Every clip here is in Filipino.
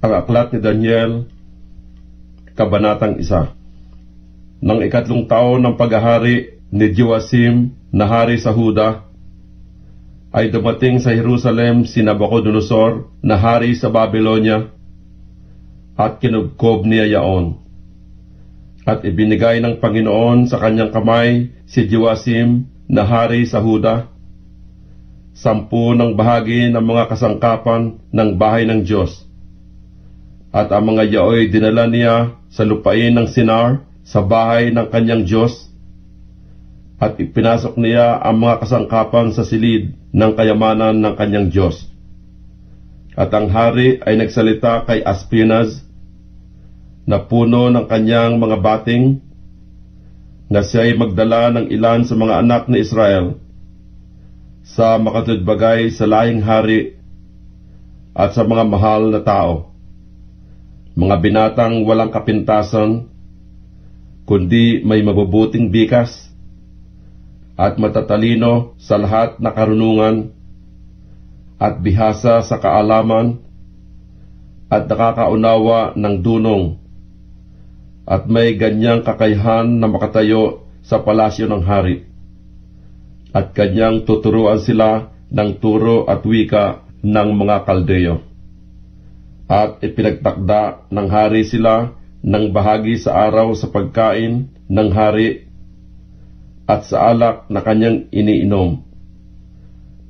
Ang aklat ni Daniel, Kabanatang 1. Nang 3 taon ng paghahari ni Joasim na hari sa Huda, ay dumating sa Jerusalem si Nabucodonosor na hari sa Babylonia, at kinubkob niya yaon. At ibinigay ng Panginoon sa kanyang kamay si Joasim na hari sa Huda, 10 ng bahagi ng mga kasangkapan ng bahay ng Diyos. At ang mga yaoy dinala niya sa lupain ng Sinar sa bahay ng kanyang Diyos, at ipinasok niya ang mga kasangkapan sa silid ng kayamanan ng kanyang Diyos. At ang hari ay nagsalita kay Aspenaz, na puno ng kanyang mga bating, na siya'y magdala ng ilan sa mga anak ni Israel sa makatudbagay sa lahing hari at sa mga mahal na tao, mga binatang walang kapintasan, kundi may mabubuting bikas at matatalino sa lahat na karunungan at bihasa sa kaalaman at nakakaunawa ng dunong, at may ganyang kakayahan na makatayo sa palasyo ng hari, at kanyang tuturuan sila ng turo at wika ng mga Kaldeo. At ipinagtakda ng hari sila ng bahagi sa araw sa pagkain ng hari at sa alak na kanyang iniinom,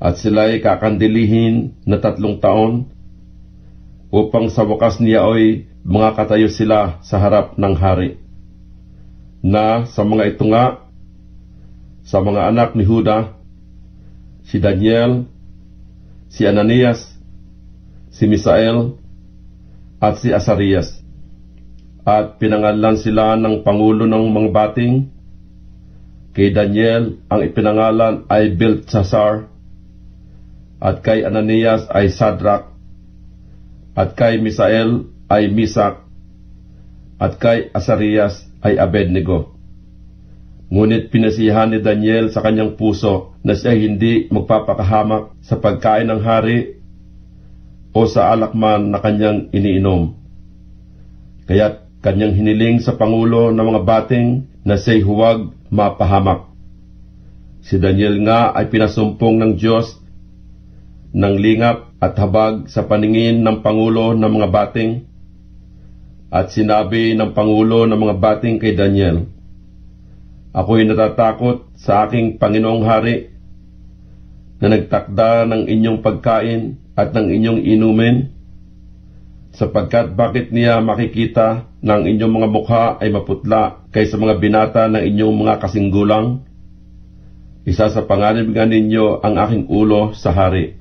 at sila'y kakandilihin na 3 taon, upang sa wakas niya ay mga katayo sila sa harap ng hari. Na sa mga ito nga, sa mga anak ni Huda, si Daniel, si Ananias, si Misael, at si Asarias. At pinangalan sila ng pangulo ng mga bating. Kay Daniel ang ipinangalan ay Belteshazzar, at kay Ananias ay Shadrach, at kay Misael ay Misak, at kay Asarias ay Abednego. Ngunit pinasihan ni Daniel sa kanyang puso na siya hindi magpapakahamak sa pagkain ng hari o sa alak man na kanyang iniinom. Kaya't kanyang hiniling sa pangulo ng mga bating na siya'y huwag mapahamak. Si Daniel nga ay pinasumpong ng Diyos ng lingap at habag sa paningin ng pangulo ng mga bating. At sinabi ng pangulo ng mga bating kay Daniel, "Ako'y natatakot sa aking Panginoong Hari, na nagtakda ng inyong pagkain at ng inyong inumin, sapagkat bakit niya makikita ng inyong mga mukha ay maputla kaysa mga binata ng inyong mga kasinggulang? Isa sa panganib ninyo ang aking ulo sa hari."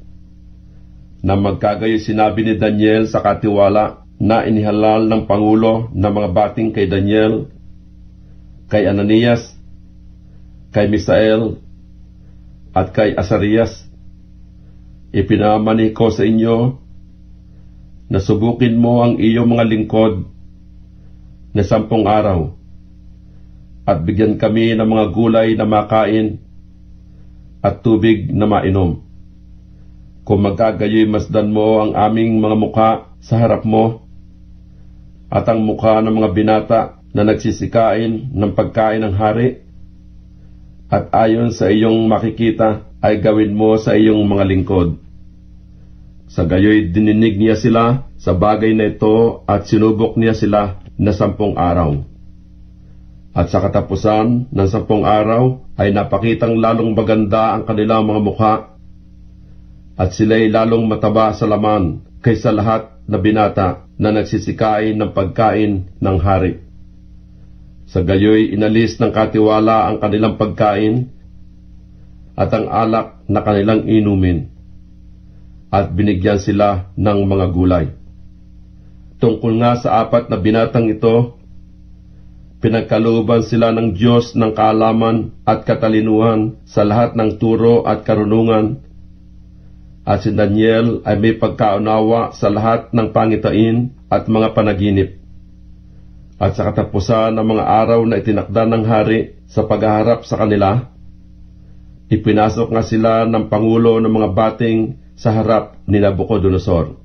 Na magkagayo sinabi ni Daniel sa katiwala, na inihalal ng pangulo ng mga bating kay Daniel, kay Ananias, kay Misael, at kay Asarias, "Ipinamani ko sa inyo na subukin mo ang iyong mga lingkod na 10 araw, at bigyan kami ng mga gulay na makain at tubig na mainom. Kung magkagayoy masdan mo ang aming mga mukha sa harap mo, at ang mukha ng mga binata na nagsisikain ng pagkain ng hari, at ayon sa iyong makikita ay gawin mo sa iyong mga lingkod." Sa gayoy dininig niya sila sa bagay na ito at sinubok niya sila na 10 araw. At sa katapusan ng 10 araw ay napakitang lalong maganda ang kanilang mga mukha, at sila'y lalong mataba sa laman kaysa lahat na binata na nagsisikain ng pagkain ng hari. Sa gayoy inalis ng katiwala ang kanilang pagkain at ang alak na kanilang inumin, at binigyan sila ng mga gulay. Tungkol nga sa 4 na binatang ito, pinagkalooban sila ng Diyos ng kaalaman at katalinuhan sa lahat ng turo at karunungan, at si Daniel ay may pagkaunawa sa lahat ng pangitain at mga panaginip. At sa katapusan ng mga araw na itinakda ng hari sa paghaharap sa kanila, ipinasok nga sila ng pangulo ng mga bating sa harap ni Nabucodonosor.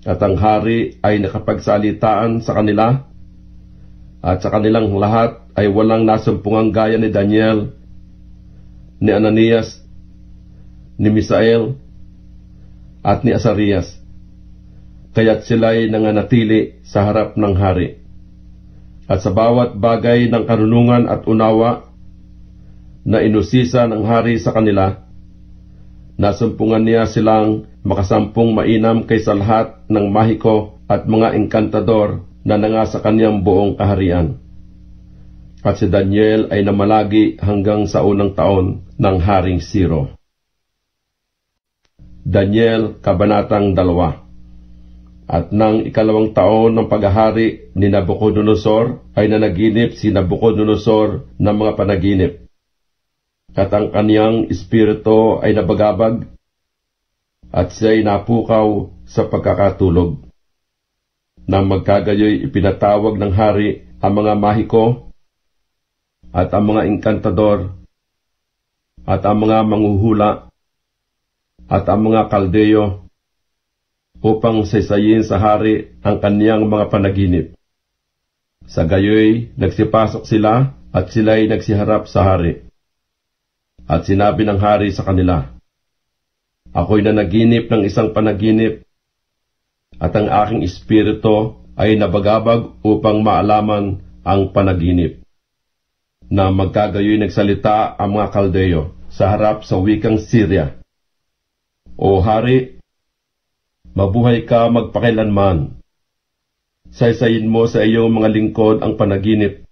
at ang hari ay nakapagsalitaan sa kanila, at sa kanilang lahat ay walang nasumpungang gaya ni Daniel, ni Ananias, ni Misael, at ni Azarias, kaya't sila'y nanganatili sa harap ng hari. At sa bawat bagay ng karunungan at unawa na inusisa ng hari sa kanila, nasumpungan niya silang makasampung mainam kaysa lahat ng mahiko at mga engkantador na nangasa kanyang buong kaharian. At si Daniel ay namalagi hanggang sa unang taon ng Haring Ciro. Daniel, Kabanatang 2. At nang ikalawang taon ng paghahari ni Nabucodonosor ay nanaginip si Nabucodonosor ng mga panaginip. At ang kaniyang espiritu ay nabagabag at siya'y napukaw sa pagkakatulog. Nang magkagayoy ipinatawag ng hari ang mga mahiko at ang mga engkantador at ang mga manghuhula at ang mga kaldeyo upang saysayin sa hari ang kaniyang mga panaginip. Sa gayoy nagsipasok sila at sila'y nagsiharap sa hari. At sinabi ng hari sa kanila, "Ako'y nanaginip ng isang panaginip, at ang aking espiritu ay nabagabag upang maalaman ang panaginip." Na magkagayoy nagsalita ang mga kaldeyo sa harap sa wikang Syria, "O hari, mabuhay ka magpakilanman. Saysayin mo sa iyong mga lingkod ang panaginip,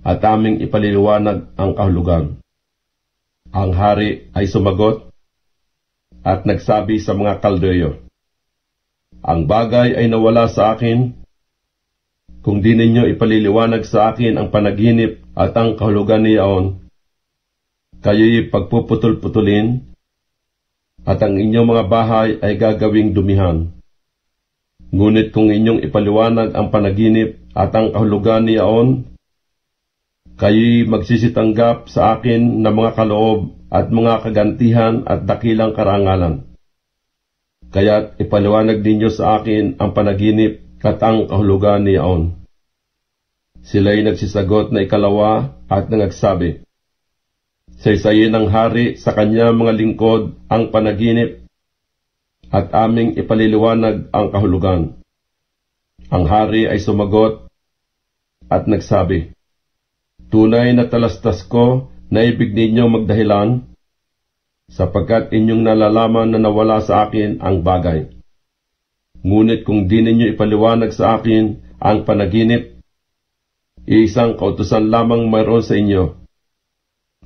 at aming ipaliliwanag ang kahulugan." Ang hari ay sumagot at nagsabi sa mga kaldeyo, "Ang bagay ay nawala sa akin. Kung di ninyo ipaliliwanag sa akin ang panaginip at ang kahulugan niyaon, kayo'y pagpuputol-putulin, at ang inyong mga bahay ay gagawing dumihan. Ngunit kung inyong ipaliwanag ang panaginip at ang kahulugan niyaon, kayo'y magsisitanggap sa akin ng mga kaloob at mga kagantihan at dakilang karangalan. Kaya't ipaliwanag ninyo sa akin ang panaginip at ang kahulugan niyaon." Sila'y nagsisagot na ikalawa at nagsabi, "Saysayin ng hari sa kanya mga lingkod ang panaginip, at aming ipaliliwanag ang kahulugan." Ang hari ay sumagot at nagsabi, "Tunay na talastas ko na ibig ninyong magdahilan, sapagkat inyong nalalaman na nawala sa akin ang bagay. Ngunit kung di ninyo ipaliwanag sa akin ang panaginip, iisang kautusan lamang mayroon sa inyo,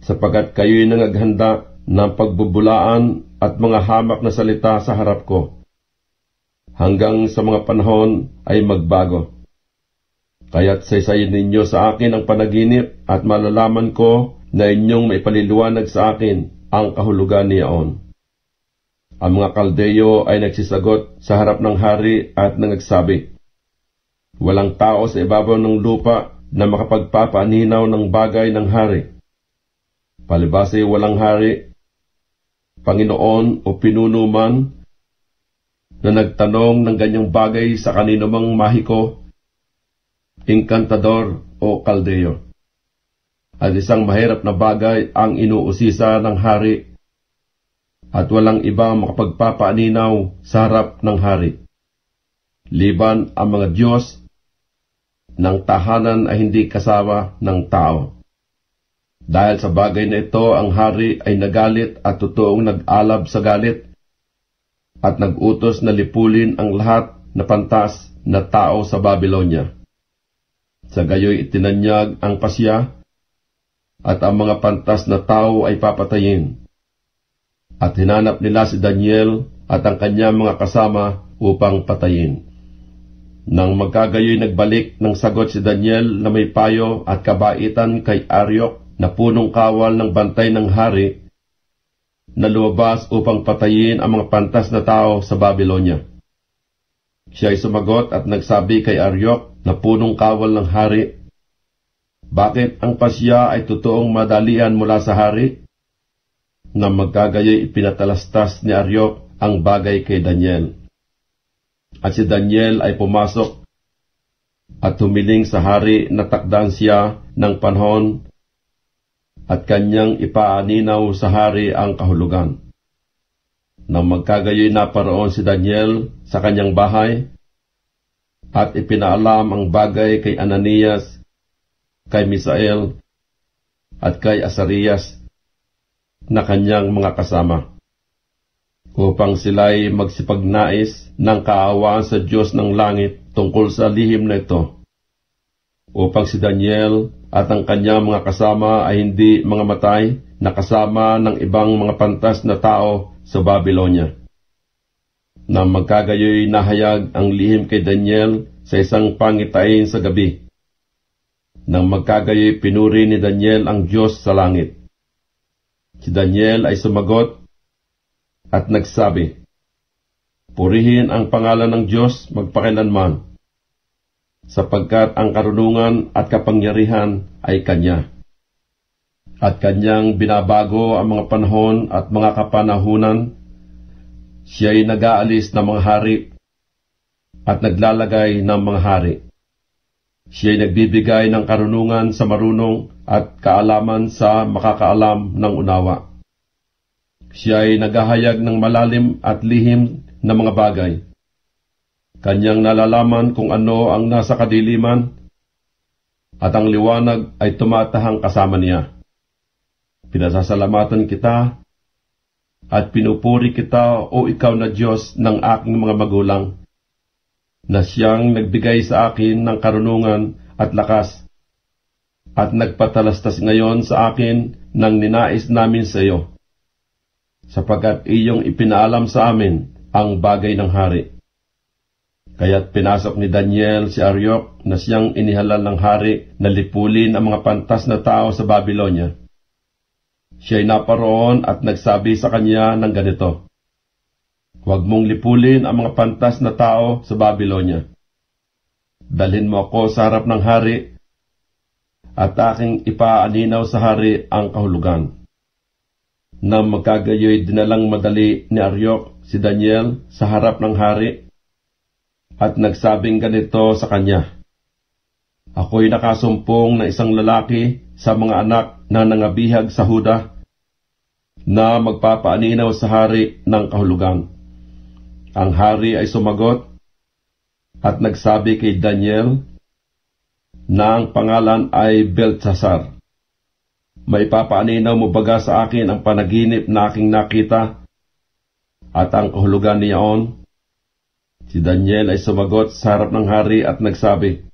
sapagkat kayo'y nangaghanda ng pagbubulaan at mga hamak na salita sa harap ko, hanggang sa mga panahon ay magbago. Kaya't saysayin ninyo sa akin ang panaginip at malalaman ko na inyong maipaliliwanag sa akin ang kahulugan niyaon." Ang mga kaldeyo ay nagsisagot sa harap ng hari at nagsabi, "Walang tao sa ibabaw ng lupa na makapagpapaaninaw ng bagay ng hari. Palibhas ay walang hari, Panginoon o pinuno man na nagtanong ng ganyang bagay sa kanino mang mahiko, engkantador o kaldeyo. At isang mahirap na bagay ang inuusisa ng hari, at walang ibang makapagpapaaninaw sa harap ng hari, liban ang mga Diyos ng tahanan ay hindi kasama ng tao. Dahil sa bagay na ito, ang hari ay nagalit at totoong nag-alab sa galit, at nag-utos na lipulin ang lahat na pantas na tao sa Babylonia. Sa gayoy itinanyag ang pasya, at ang mga pantas na tao ay papatayin. At hinanap nila si Daniel at ang kanyang mga kasama upang patayin. Nang magkagayoy nagbalik ng sagot si Daniel na may payo at kabaitan kay Aryok na punong kawal ng bantay ng hari, na lumabas upang patayin ang mga pantas na tao sa Babylonia. Siya ay sumagot at nagsabi kay Aryok na punong kawal ng hari, "Bakit ang pasya ay totoong madalian mula sa hari?" Na magkagayoy ipinatalastas ni Aryok ang bagay kay Daniel. At si Daniel ay pumasok at humiling sa hari na takdaan siya ng panahon at kanyang ipaaninaw sa hari ang kahulugan. Nang magkagayoy naparoon si Daniel sa kanyang bahay at ipinaalam ang bagay kay Ananias, kay Misael at kay Azarias na kanyang mga kasama, upang sila'y magsipagnais ng kaawaan sa Diyos ng langit tungkol sa lihim na ito, upang si Daniel at ang kanyang mga kasama ay hindi mga matay na kasama ng ibang mga pantas na tao sa Babylonia. Nang magkagayoy nahayag ang lihim kay Daniel sa isang pangitain sa gabi. Nang magkagayoy pinuri ni Daniel ang Diyos sa langit. Si Daniel ay sumagot at nagsabi, "Purihin ang pangalan ng Diyos magpakailanman, sapagkat ang karunungan at kapangyarihan ay Kanya. At Kanyang binabago ang mga panahon at mga kapanahunan. Siya'y nag-aalis ng mga hari at naglalagay ng mga hari. Siya'y nagbibigay ng karunungan sa marunong at kaalaman sa makakaalam ng unawa. Siya'y naghahayag ng malalim at lihim na mga bagay. Kanyang nalalaman kung ano ang nasa kadiliman, at ang liwanag ay tumatahang kasama niya. Pinasasalamatan kita at pinupuri kita, o ikaw na Diyos ng aking mga magulang, na siyang nagbigay sa akin ng karunungan at lakas, at nagpatalastas ngayon sa akin ng ninais namin sa iyo, sapagkat iyong ipinaalam sa amin ang bagay ng hari." Kaya't pinasok ni Daniel si Aryok na siyang inihalal ng hari na lipulin ang mga pantas na tao sa Babylonia. Siya'y naparoon at nagsabi sa kanya ng ganito, "Huwag mong lipulin ang mga pantas na tao sa Babylonia. Dalhin mo ako sa harap ng hari at aking ipaaninaw sa hari ang kahulugan." Nang magkagayoy dinalang madali ni Aryok si Daniel sa harap ng hari at nagsabing ganito sa kanya, "Ako'y nakasumpong na isang lalaki sa mga anak na nangabihag sa Huda na magpapaaninaw sa hari ng kahulugan." Ang hari ay sumagot at nagsabi kay Daniel na ang pangalan ay Beltsasar, "Maipapaaninaw mo baga sa akin ang panaginip na aking nakita at ang kahulugan niyaon?" Si Daniel ay sumagot sa harap ng hari at nagsabi,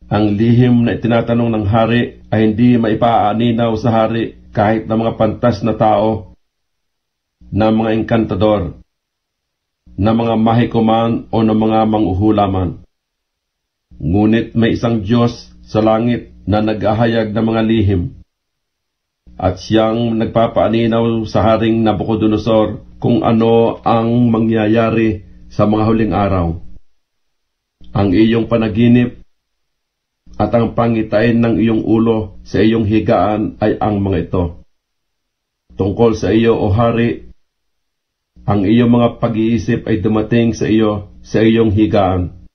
"Ang lihim na itinatanong ng hari ay hindi maipaaninaw sa hari kahit na mga pantas na tao, na mga engkantador, na mga mahikuman o na mga manghuhulaman. Ngunit may isang Diyos sa langit na nag-ahayag ng mga lihim, at siyang nagpapaaninaw sa haring Nabucodonosor kung ano ang mangyayari sa mga huling araw. Ang iyong panaginip at ang pangitain ng iyong ulo sa iyong higaan ay ang mga ito. Tungkol sa iyo, o hari, ang iyong mga pag-iisip ay dumating sa iyo sa iyong higaan.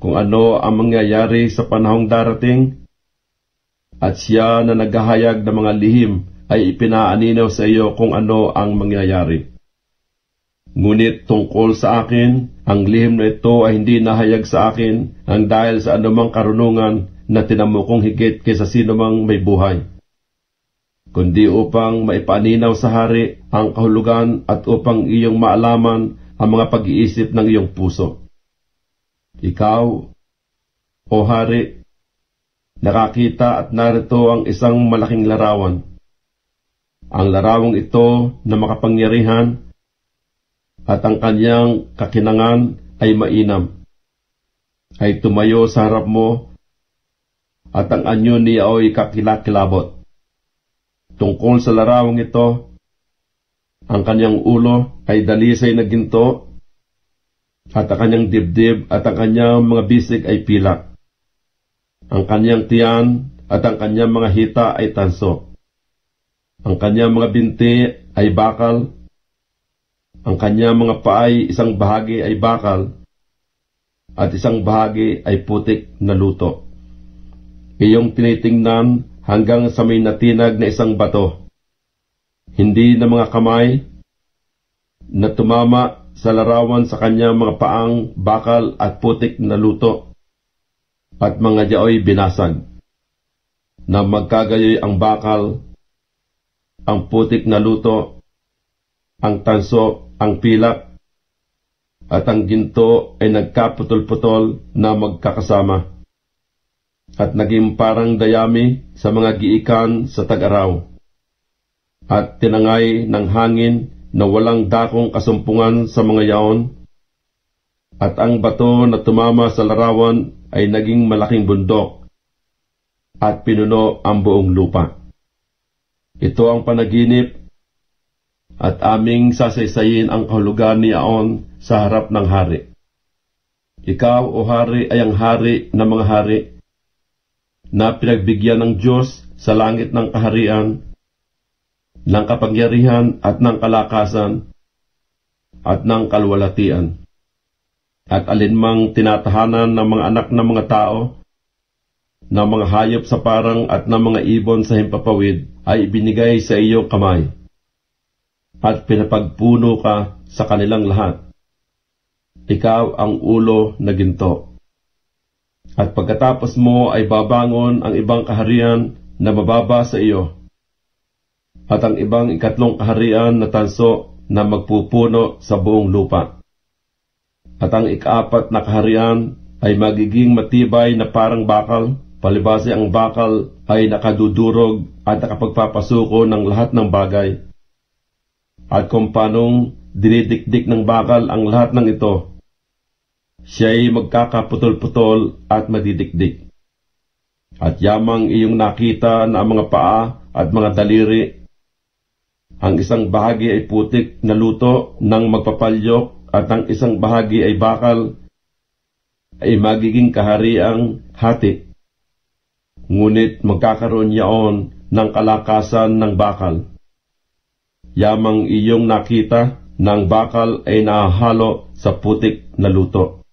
Kung ano ang mangyayari sa panahong darating, at siya na naghahayag ng mga lihim ay ipinaaninaw sa iyo kung ano ang mangyayari. Ngunit tungkol sa akin, ang lihim na ito ay hindi nahayag sa akin ang dahil sa anumang karunungan na tinamo kong higit kaysa sino mang may buhay, kundi upang maipaaninaw sa hari ang kahulugan at upang iyong maalaman ang mga pag-iisip ng iyong puso. Ikaw, o hari, nakakita at narito ang isang malaking larawan. Ang larawang ito na makapangyarihan at ang kanyang kakinangan ay mainam, ay tumayo sa harap mo, at ang anyo niya ay kakilakilabot. Tungkol sa larawang ito, ang kanyang ulo ay dalisay na ginto, at ang kanyang dibdib at ang kanyang mga bisig ay pilak. Ang kanyang tiyan at ang kanyang mga hita ay tanso. Ang kanyang mga binti ay bakal, Ang kanya mga paay, isang bahagi ay bakal, at isang bahagi ay putik na luto. Iyong tinitingnan hanggang sa may natinag na isang bato, hindi na mga kamay, na tumama sa larawan sa kanya mga paang bakal at putik na luto, at mga diaoy binasag, na magkagayoy ang bakal, ang putik na luto, ang tanso, ang pilak, at ang ginto ay nagkaputol-putol na magkakasama, at naging parang dayami sa mga giikan sa tag-araw, at tinangay ng hangin na walang dakong kasumpungan sa mga yaon, at ang bato na tumama sa larawan ay naging malaking bundok, at pinuno ang buong lupa. Ito ang panaginip, at aming sasaysayin ang kahulugan ni Aon sa harap ng hari. Ikaw, o hari, ay ang hari ng mga hari, na pinagbigyan ng Diyos sa langit ng kaharian, ng kapangyarihan at ng kalakasan, at ng kalwalatian. At alinmang tinatahanan ng mga anak ng mga tao, ng mga hayop sa parang at ng mga ibon sa himpapawid, ay ibinigay sa iyong kamay, at pinapagpuno ka sa kanilang lahat. Ikaw ang ulo na ginto. At pagkatapos mo ay babangon ang ibang kaharian na mababa sa iyo, at ang ibang ikatlong kaharian na tanso na magpupuno sa buong lupa. At ang ikaapat na kaharian ay magiging matibay na parang bakal, palibhasa ang bakal ay nakadudurog at nakapagpapasuko ng lahat ng bagay. At kung paanong dinidikdik ng bakal ang lahat ng ito, siya'y magkakaputol-putol at madidikdik. At yamang iyong nakita na ang mga paa at mga daliri, ang isang bahagi ay putik na luto ng magpapalyok, at ang isang bahagi ay bakal, ay magiging kahariang hati. Ngunit magkakaroon yaon ng kalakasan ng bakal. Yamang iyong nakita ng bakal ay nahalo sa putik na luto.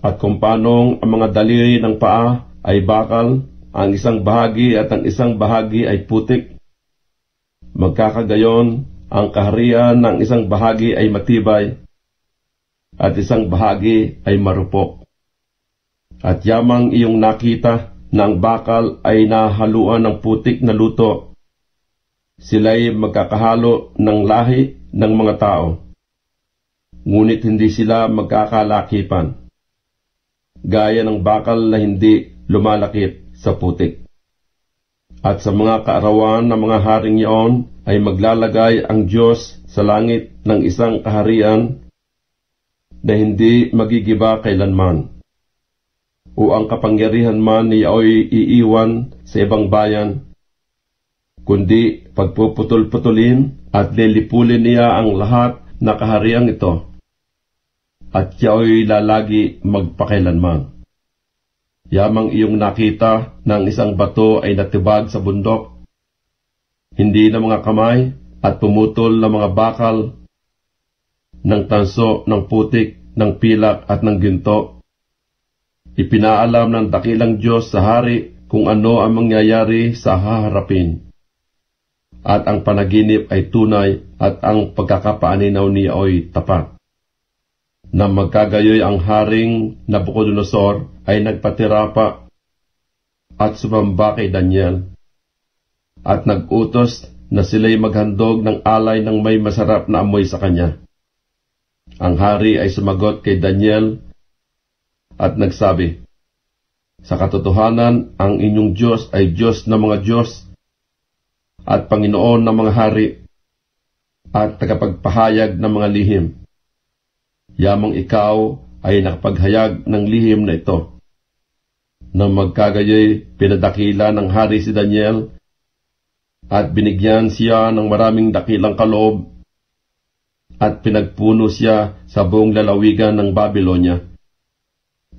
At kung paanong ang mga daliri ng paa ay bakal, ang isang bahagi at ang isang bahagi ay putik, magkakagayon ang kaharian ng isang bahagi ay matibay, at isang bahagi ay marupok. At yamang iyong nakita ng bakal ay nahaluan ng putik na luto, sila'y magkakahalo ng lahi ng mga tao, ngunit hindi sila magkakalakipan, gaya ng bakal na hindi lumalakip sa putik. At sa mga kaarawan ng mga haring iyon ay maglalagay ang Diyos sa langit ng isang kaharian na hindi magigiba kailanman, o ang kapangyarihan man niya ay iiwan sa ibang bayan, kundi pagpuputol-putulin at lilipulin niya ang lahat na kahariang ito, at siya ay lalagi magpakailanman. Yamang iyong nakita ng isang bato ay natibag sa bundok, hindi na mga kamay at pumutol na mga bakal, ng tanso, ng putik, ng pilak at ng ginto. Ipinaalam ng dakilang Diyos sa hari kung ano ang mangyayari sa haharapin. At ang panaginip ay tunay at ang pagkakapaaninaw niya ay tapat. Na magkagayoy ang haring Nabucodonosor ay nagpatira pa at sumamba kay Daniel, at nag-utos na sila'y maghandog ng alay ng may masarap na amoy sa kanya. Ang hari ay sumagot kay Daniel at nagsabi, "Sa katotohanan, ang inyong Diyos ay Diyos ng mga Diyos at Panginoon ng mga hari at tagapagpahayag ng mga lihim. Yamang ikaw ay nakapaghayag ng lihim na ito." Nang magkagayoy, pinadakila ng hari si Daniel at binigyan siya ng maraming dakilang kaloob, at pinagpuno siya sa buong lalawigan ng Babylonia,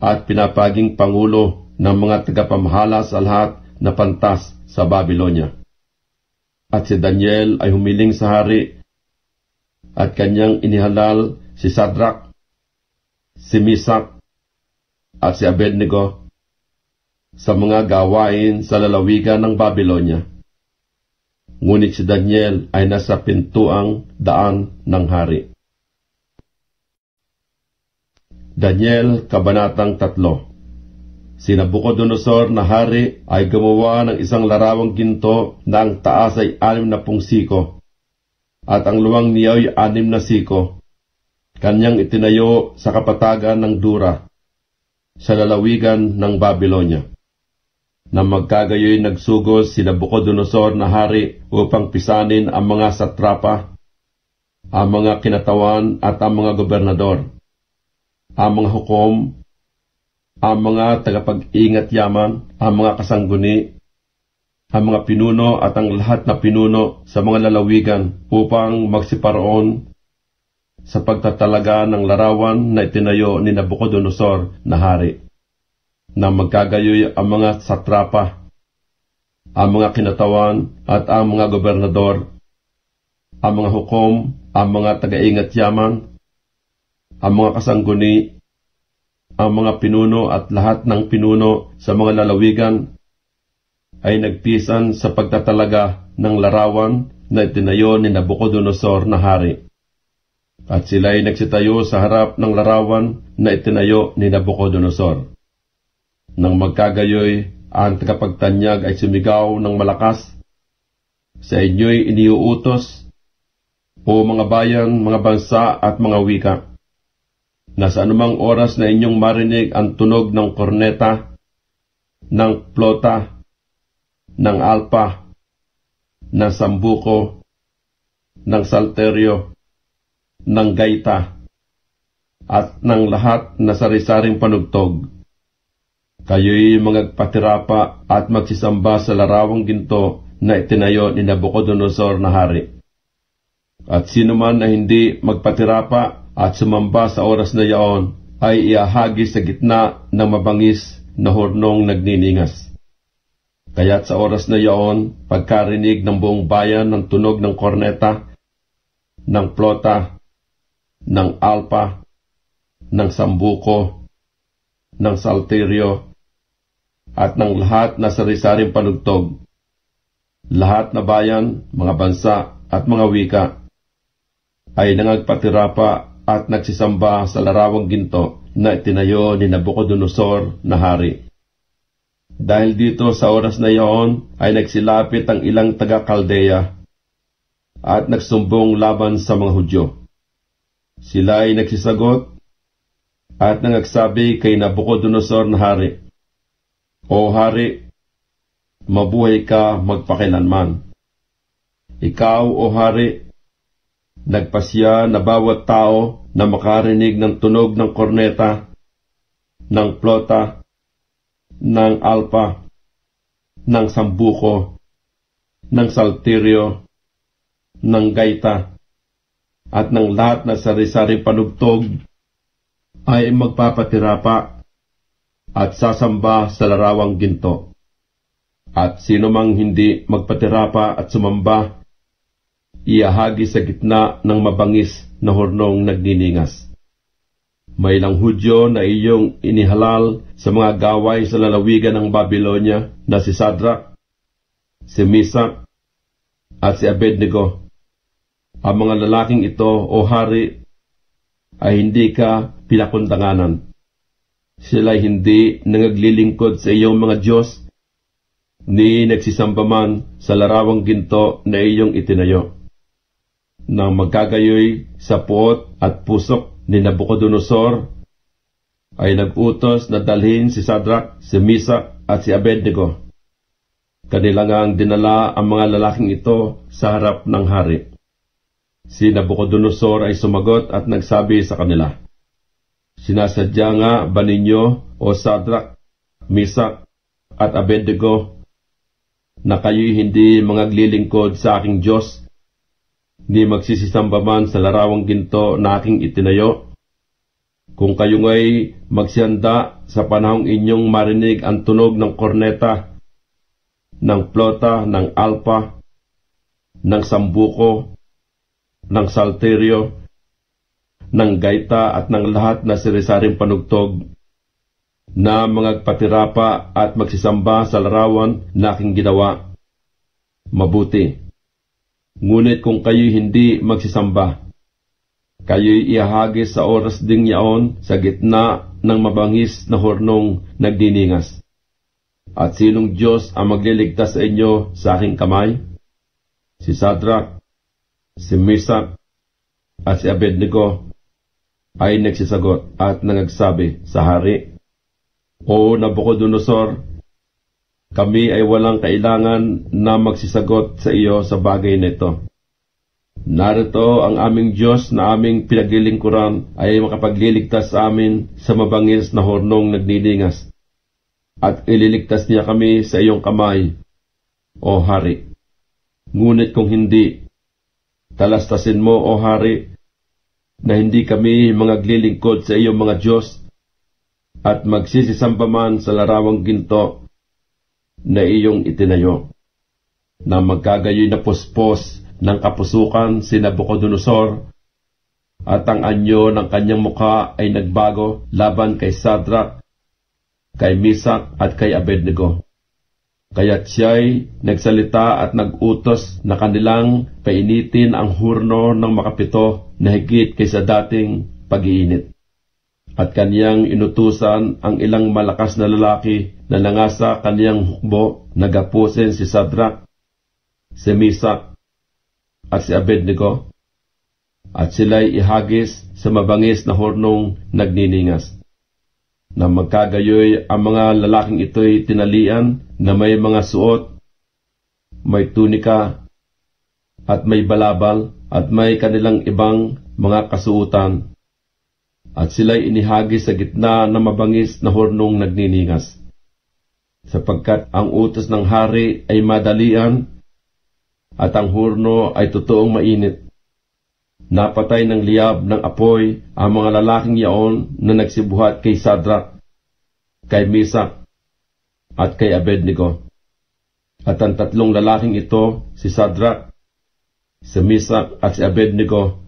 at pinapaging pangulo ng mga tagapamahala sa lahat na pantas sa Babylonia. At si Daniel ay humiling sa hari, at kanyang inihalal si Sadrak, si Misak, at si Abednego sa mga gawain sa lalawigan ng Babylonia. Ngunit si Daniel ay nasa pintuang daan ng hari. Daniel, Kabanatang 3. Si Nabucodonosor na hari ay gumawa ng isang larawang ginto na ang taas ay 60 siko, at ang luwang niya ay 6 na siko. Kanyang itinayo sa kapatagan ng Dura, sa lalawigan ng Babylonia. Na magkagayoy nagsugos si Nabucodonosor na hari upang pisanin ang mga satrapa, ang mga kinatawan at ang mga gobernador, ang mga hukom, ang mga tagapag-ingat yaman, ang mga kasangguni, ang mga pinuno at ang lahat na pinuno sa mga lalawigan upang magsiparoon sa pagtatalaga ng larawan na itinayo ni Nabucodonosor na hari. Na magkagayoy ang mga satrapa, ang mga kinatawan at ang mga gobernador, ang mga hukom, ang mga taga-ingat yaman, ang mga kasangguni, ang mga pinuno at lahat ng pinuno sa mga lalawigan ay nagpisan sa pagtatalaga ng larawan na itinayo ni Nabucodonosor na hari. At sila ay nagsitayo sa harap ng larawan na itinayo ni Nabucodonosor. Nang magkagayoy, ang tagapagtanyag ay sumigaw ng malakas, "Sa inyo'y iniuutos, o mga bayan, mga bansa at mga wika, na sa anumang oras na inyong marinig ang tunog ng korneta, ng plota, ng alpa, ng sambuko, ng salteryo, ng gaita, at ng lahat na sari-saring panugtog, kayo'y magpatirapa at magsisamba sa larawang ginto na itinayo ni Nabucodonosor na hari. At sino man na hindi magpatirapa at sumamba sa oras na yaon ay iahagi sa gitna ng mabangis na hurnong nagniningas. Kaya't sa oras na yaon, pagkarinig ng buong bayan ng tunog ng korneta, ng plota, ng alpa, ng sambuko, ng salteryo, at ng lahat na sari-saring panugtog, lahat na bayan, mga bansa at mga wika ay nangagpatirapa at nagsisamba sa larawang ginto na itinayo ni Nabucodonosor na hari. Dahil dito sa oras na iyon ay nagsilapit ang ilang taga-Kaldea at nagsumbong laban sa mga Hudyo. Sila ay nagsisagot at nangagsabi kay Nabucodonosor na hari, "O hari, mabuhay ka magpakilanman. Ikaw, o hari, nagpasya na bawat tao na makarinig ng tunog ng korneta, ng plota, ng alpa, ng sambuko, ng salteryo, ng gaita, at ng lahat na sari-saring panugtog ay magpapatirapa at sasamba sa larawang ginto. At sino mang hindi magpatirapa at sumamba, iahagi sa gitna ng mabangis na hurnong nagniningas." May ilang Hudyo na iyong inihalal sa mga gaway sa lalawigan ng Babylonia na si Sadrak, si Misak, at si Abednego. Ang mga lalaking ito, o hari, ay hindi ka pinakundanganan. Sila'y hindi nangaglilingkod sa iyong mga Diyos, ni nagsisamba man sa larawang ginto na iyong itinayo. Nang magkagayoy sa puot at pusok ni Nabucodonosor, ay nag-utos na dalhin si Sadrak, si Misak at si Abednego. Kanila ngang dinala ang mga lalaking ito sa harap ng hari. Si Nabucodonosor ay sumagot at nagsabi sa kanila, "Sinasadya nga ba ninyo, o Sadrak, Misak at Abednego, na kayo'y hindi mangaglilingkod sa aking Diyos, ni magsisisamba man sa larawang ginto na aking itinayo? Kung kayo nga'y magsihanda sa panahong inyong marinig ang tunog ng korneta, ng plota, ng alpa, ng sambuko, ng salteryo, ng gaita at ng lahat na sirisaring panugtog, na magpapirapa at magsisamba sa larawan na aking ginawa. Mabuti. Ngunit kung kayo'y hindi magsisamba, kayo'y ihahagis sa oras ding yaon sa gitna ng mabangis na hornong nagdiningas. At sinong Diyos ang magliligtas sa inyo sa aking kamay? Si Sadrak, si Mesak, at si Abednego ay nagsisagot at nangagsabi sa hari, O Nabucodonosor, kami ay walang kailangan na magsisagot sa iyo sa bagay na ito. Narito ang aming Diyos na aming pinaglilingkuran ay makapagliligtas sa amin sa mabangis na hornong nagniningas, at ililigtas niya kami sa iyong kamay, O Hari. Ngunit kung hindi, talastasin mo, O Hari, na hindi kami maglilingkod sa iyong mga Diyos at magsisisamba man sa larawang ginto na iyong itinayo, na magkagayoy na puspos ng kapusukan si Nabucodonosor, at ang anyo ng kanyang mukha ay nagbago laban kay Sadrak, kay Mesak at kay Abednego. Kaya't siya'y nagsalita at nagutos na kanilang painitin ang hurno ng makapito na higit kaysa dating pag-iinit. At kaniyang inutusan ang ilang malakas na lalaki na nangasa kaniyang hukbo na gapusin si Sadrak, si Mesak, at si Abednego, at sila'y ihagis sa mabangis na hornong nagniningas. Na magkagayoy ang mga lalaking ito'y tinalian na may mga suot, may tunika, at may balabal, at may kanilang ibang mga kasuutan, at sila'y inihagis sa gitna ng mabangis na hornong nagniningas. Sapagkat ang utos ng hari ay madalian, at ang horno ay totoong mainit. Napatay ng liyab ng apoy ang mga lalaking yaon na nagsibuhat kay Sadrak, kay Mesak, at kay Abednego. At ang tatlong lalaking ito, si Sadrak, si Mesak, at si Abednego,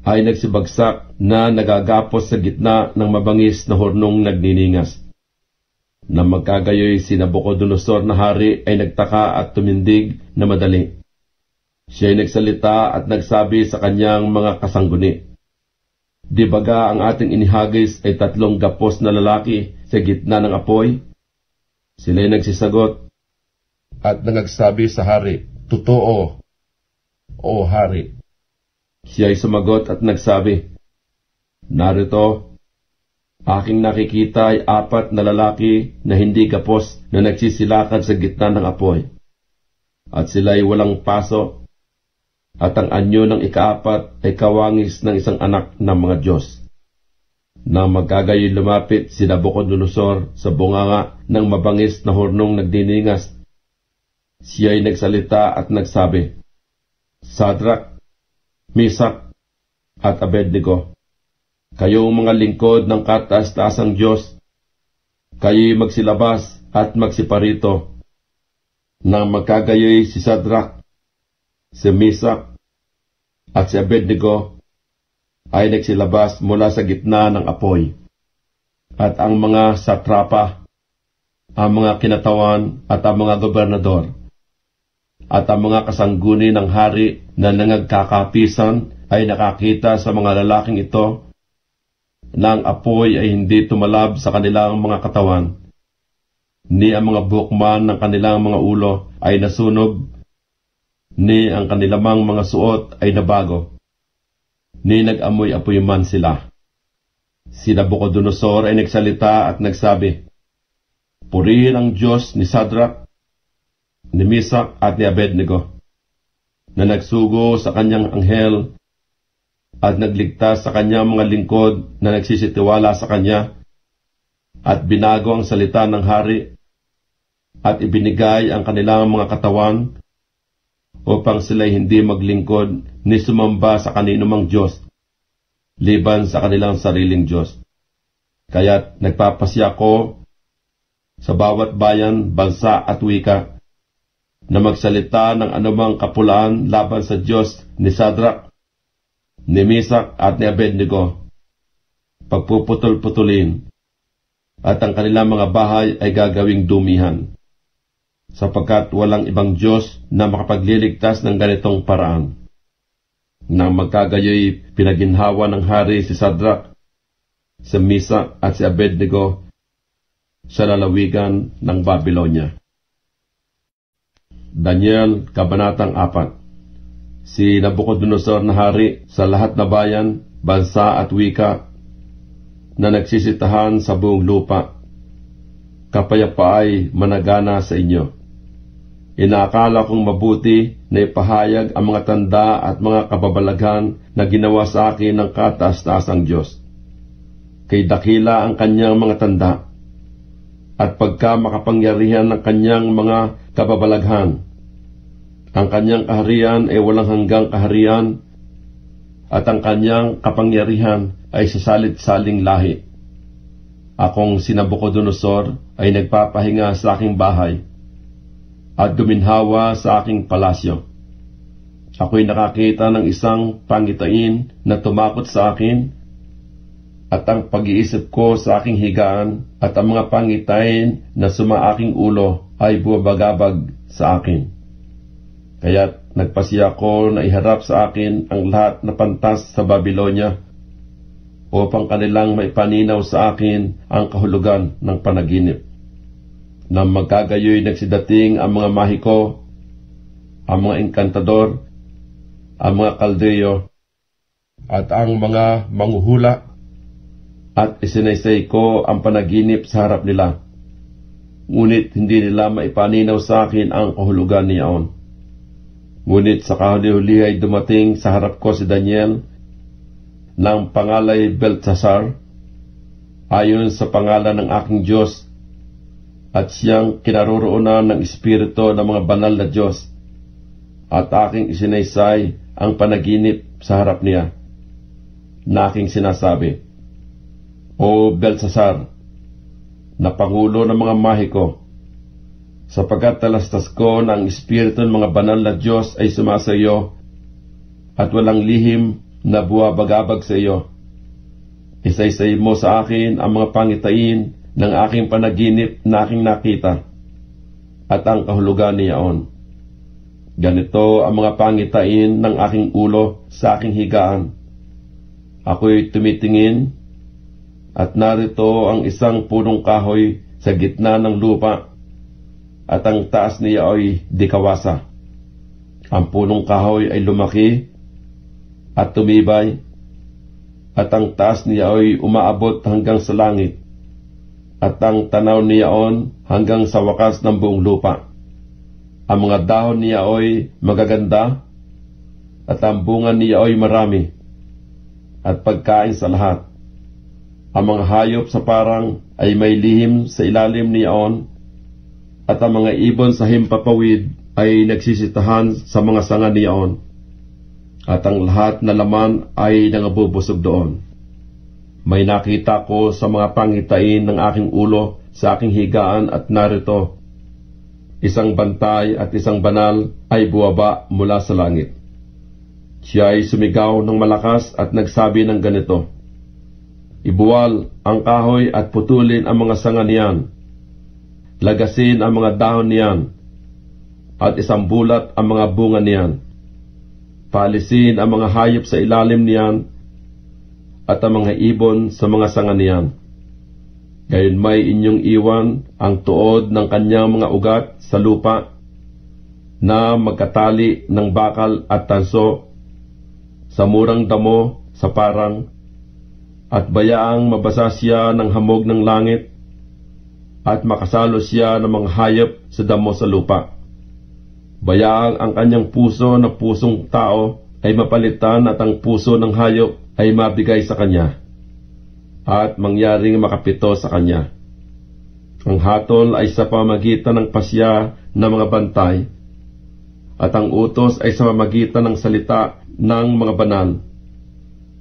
ay nagsibagsak na nagagapos sa gitna ng mabangis na hornong nagniningas. Na magkagayoy si Nabucodonosor na hari ay nagtaka at tumindig na madali. Siya'y nagsalita at nagsabi sa kanyang mga kasangguni, Di baga ang ating inihagis ay tatlong gapos na lalaki sa gitna ng apoy? Sila'y nagsisagot at nangagsabi sa hari, Totoo, O hari. Siya'y sumagot at nagsabi, Narito, aking nakikita ay 4 na lalaki na hindi gapos na nagsisilakad sa gitna ng apoy. At sila'y walang paso, at ang anyo ng ika-4 ay kawangis ng isang anak ng mga Diyos. Na magkagayoy lumapit si Nabucodonosor sa bunganga ng mabangis na hornong nagdiningas. Siya'y nagsalita at nagsabi, Sadrak, Mesak, at Abednego, kayong mga lingkod ng kataas-taasang Diyos, kayo'y magsilabas at magsiparito. Nang magkagayoy si Sadrak, si Mesak, at si Abednego ay nagsilabas mula sa gitna ng apoy. At ang mga satrapa, ang mga kinatawan at ang mga gobernador, at ang mga kasangguni ng hari na nangagkakapisan ay nakakita sa mga lalaking ito na ang apoy ay hindi tumalab sa kanilang mga katawan, ni ang mga bukman ng kanilang mga ulo ay nasunog, ni ang kanilang mga suot ay nabago, ni nag-amoy-apoy man sila. Si Nabucodonosor ay nagsalita at nagsabi, Purihin ang Diyos ni Sadrak, ni Mesak at ni Abednego, na nagsugo sa kanyang anghel at nagligtas sa kanyang mga lingkod na nagsisitiwala sa kanya, at binago ang salita ng hari, at ibinigay ang kanilang mga katawan upang sila'y hindi maglingkod ni sumamba sa kaninumang Diyos, liban sa kanilang sariling Diyos. Kaya't nagpapasya ko sa bawat bayan, bansa at wika na magsalita ng anumang kapulaan laban sa Diyos ni Sadrak, ni Mesak at ni Abednego, pagpuputol-putulin, at ang kanilang mga bahay ay gagawing dumihan, sapagkat walang ibang Diyos na makapagliligtas ng ganitong paraan. Nang magkagayoy, pinaginhawa ng hari si Sadrach, si Mesak at si Abednego sa lalawigan ng Babylonia. Daniel, Kabanatang 4. Si Nabucodonosor na hari sa lahat na bayan, bansa at wika na nagsisitahan sa buong lupa, kapayapaay managana sa inyo. Inaakala kong mabuti na ipahayag ang mga tanda at mga kababalaghan na ginawa sa akin ng kataas-taasang Diyos. Kay dakila ang kanyang mga tanda, at pagka makapangyarihan ng kanyang mga kababalaghan. Ang kanyang kaharian ay walang hanggang kaharian, at ang kanyang kapangyarihan ay sasalit-saling lahi. Akong si Nabucodonosor ay nagpapahinga sa aking bahay, at guminhawa sa aking palasyo. Ako'y nakakita ng isang pangitain na tumakot sa akin, at ang pag-iisip ko sa aking higaan at ang mga pangitain na sumaaking ulo ay buwabagabag sa akin. Kaya't nagpasiya ko na iharap sa akin ang lahat na pantas sa Babylonia upang kanilang maipaninaw sa akin ang kahulugan ng panaginip. Nang magkagayoy nagsidating ang mga mahiko, ang mga enkantador, ang mga kaldeyo, at ang mga manghuhula, at isinaysay ko ang panaginip sa harap nila. Ngunit hindi nila maipaninaw sa akin ang kahulugan niyaon. Ngunit sa kahuli-huli ay dumating sa harap ko si Daniel, ng pangalay Beltsasar, ayon sa pangalan ng aking Diyos, at siyang kinaroroonan ng Espiritu ng mga banal na Diyos, at aking isinaysay ang panaginip sa harap niya, na aking sinasabi, O Beltsasar, na pangulo ng mga mahiko, sapagkat talastas ko na ang Espiritu ng mga banal na Diyos ay sumasayo, at walang lihim na buwabagabag sa iyo. Isaysay mo sa akin ang mga pangitain ng aking panaginip na aking nakita, at ang kahulugan niyaon. Ganito ang mga pangitain ng aking ulo sa aking higaan. Ako'y tumitingin, at narito ang isang punong kahoy sa gitna ng lupa, at ang taas niya ay dikawasa. Ang punong kahoy ay lumaki at tumibay, at ang taas niya ay umaabot hanggang sa langit, at ang tanaw niyaon hanggang sa wakas ng buong lupa. Ang mga dahon niya ay magaganda, at ang bunga niya ay marami, at pagkain sa lahat. Ang mga hayop sa parang ay may lihim sa ilalim niyaon, at ang mga ibon sa himpapawid ay nagsisitahan sa mga sanga niyaon, at ang lahat na laman ay nangabubusog doon. May nakita ko sa mga pangitain ng aking ulo sa aking higaan, at narito, isang bantay at isang banal ay buwaba mula sa langit. Siya ay sumigaw ng malakas at nagsabi ng ganito, Ibuwal ang kahoy at putulin ang mga sanga niyan. Lagasin ang mga dahon niyan, at isang bulat ang mga bunga niyan. Paalisin ang mga hayop sa ilalim niyan, at ang mga ibon sa mga sanga niyan. Gayon may inyong iwan ang tuod ng kanyang mga ugat sa lupa, na magkatali ng bakal at tanso, sa murang damo sa parang, at bayaang mabasa siya ng hamog ng langit, at makasalo siya ng mga hayop sa damo sa lupa. Bayaang ang kanyang puso na pusong tao ay mapalitan, at ang puso ng hayop ay mabigay sa kanya, at mangyaring makapito sa kanya. Ang hatol ay sa pamagitan ng pasya ng mga bantay, at ang utos ay sa pamagitan ng salita ng mga banal,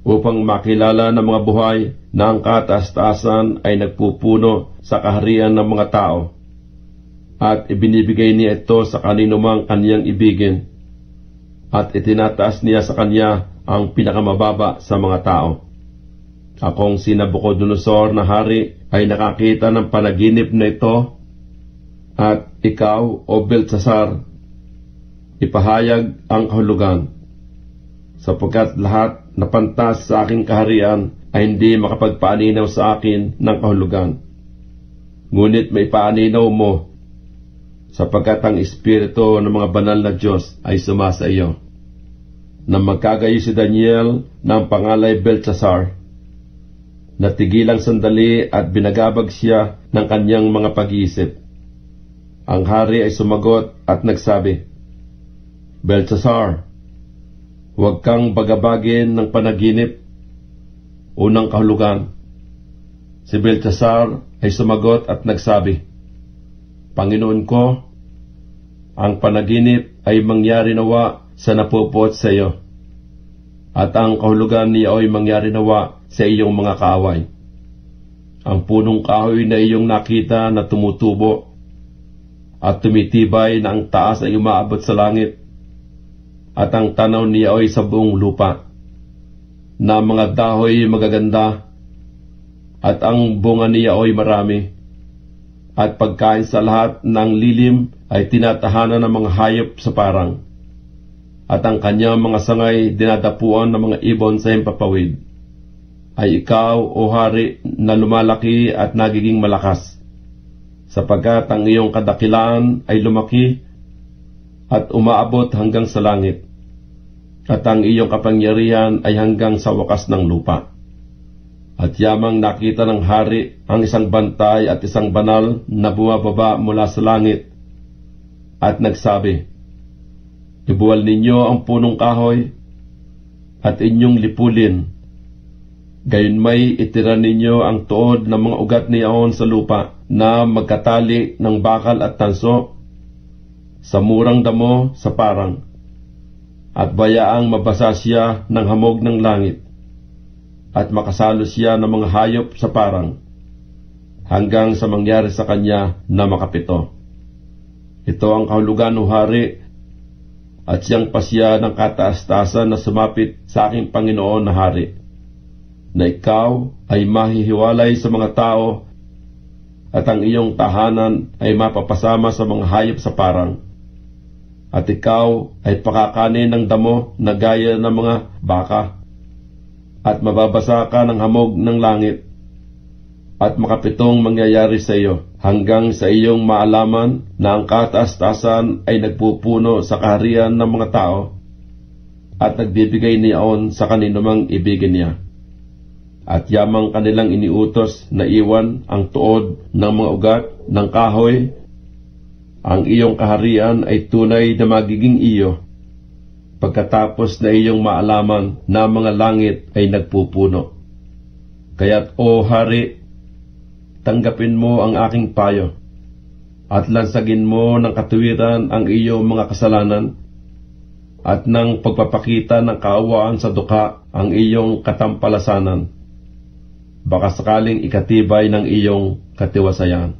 upang makilala ng mga buhay na ang kataas-taasan ay nagpupuno sa kaharian ng mga tao, at ibinibigay niya ito sa kaninumang kaniyang ibigin, at itinataas niya sa kanya ang pinakamababa sa mga tao. Akong si Nabucodonosor na hari ay nakakita ng panaginip na ito, at ikaw, O Beltsasar, ipahayag ang kahulugan, sapagkat lahat na pantas sa aking kaharian ay hindi makapagpaaninaw sa akin ng kahulugan. Ngunit may paaninaw mo, sapagkat ang Espiritu ng mga banal na Diyos ay sumasa iyo. Nang magkagayo si Daniel ng pangalay Beltsasar, natigilang sandali at binagabag siya ng kanyang mga pag-iisip. Ang hari ay sumagot at nagsabi, Beltsasar, huwag kang bagabagin ng panaginip. Unang kahulugan. Si Beltsasar ay sumagot at nagsabi, Panginoon ko, ang panaginip ay mangyari nawa sa napupuot sa iyo, at ang kahulugan niya ay mangyari nawa sa iyong mga kaaway. Ang punong kahoy na iyong nakita na tumutubo at tumitibay na ang taas ay umaabot sa langit, at ang tanaw niya ay sa buong lupa, na mga dahoy magaganda, at ang bunga niya ay marami, at pagkain sa lahat ng lilim ay tinatahanan ng mga hayop sa parang, at ang kanyang mga sangay dinadapuan ng mga ibon sa himpapawid. Ay ikaw, O hari, na lumalaki at nagiging malakas, sapagkat ang iyong kadakilaan ay lumaki at umaabot hanggang sa langit, at ang iyong kapangyarihan ay hanggang sa wakas ng lupa. At yamang nakita ng hari ang isang bantay at isang banal na bumababa mula sa langit, at nagsabi, Ibuwal ninyo ang punong kahoy at inyong lipulin. Gayon may itira ninyo ang tuod ng mga ugat niyaon sa lupa na magkatali ng bakal at tanso sa murang damo sa parang, at bayaang mabasa siya ng hamog ng langit, at makasalo siya ng mga hayop sa parang, hanggang sa mangyari sa kanya na makapito. Ito ang kahulugan, O hari, at siyang pasya ng kataas-taasan na sumapit sa aking Panginoon na hari, na ikaw ay mahihiwalay sa mga tao, at ang iyong tahanan ay mapapasama sa mga hayop sa parang, at ikaw ay pakakanin ng damo na gaya ng mga baka, at mababasa ka ng hamog ng langit, at makapitong mangyayari sa iyo, hanggang sa iyong maalaman na ang kataas-taasan ay nagpupuno sa kaharian ng mga tao, at nagbibigay niyaon sa kaninumang ibigin niya. At yamang kanilang iniutos na iwan ang tuod ng mga ugat ng kahoy, ang iyong kaharian ay tunay na magiging iyo, pagkatapos na iyong maalaman na mga langit ay nagpupuno. Kaya't, O hari, tanggapin mo ang aking payo, at lansagin mo ng katuwiran ang iyong mga kasalanan, at ng pagpapakita ng kaawaan sa dukha ang iyong katampalasanan. Baka sakaling ikatibay ng iyong katiwasayan.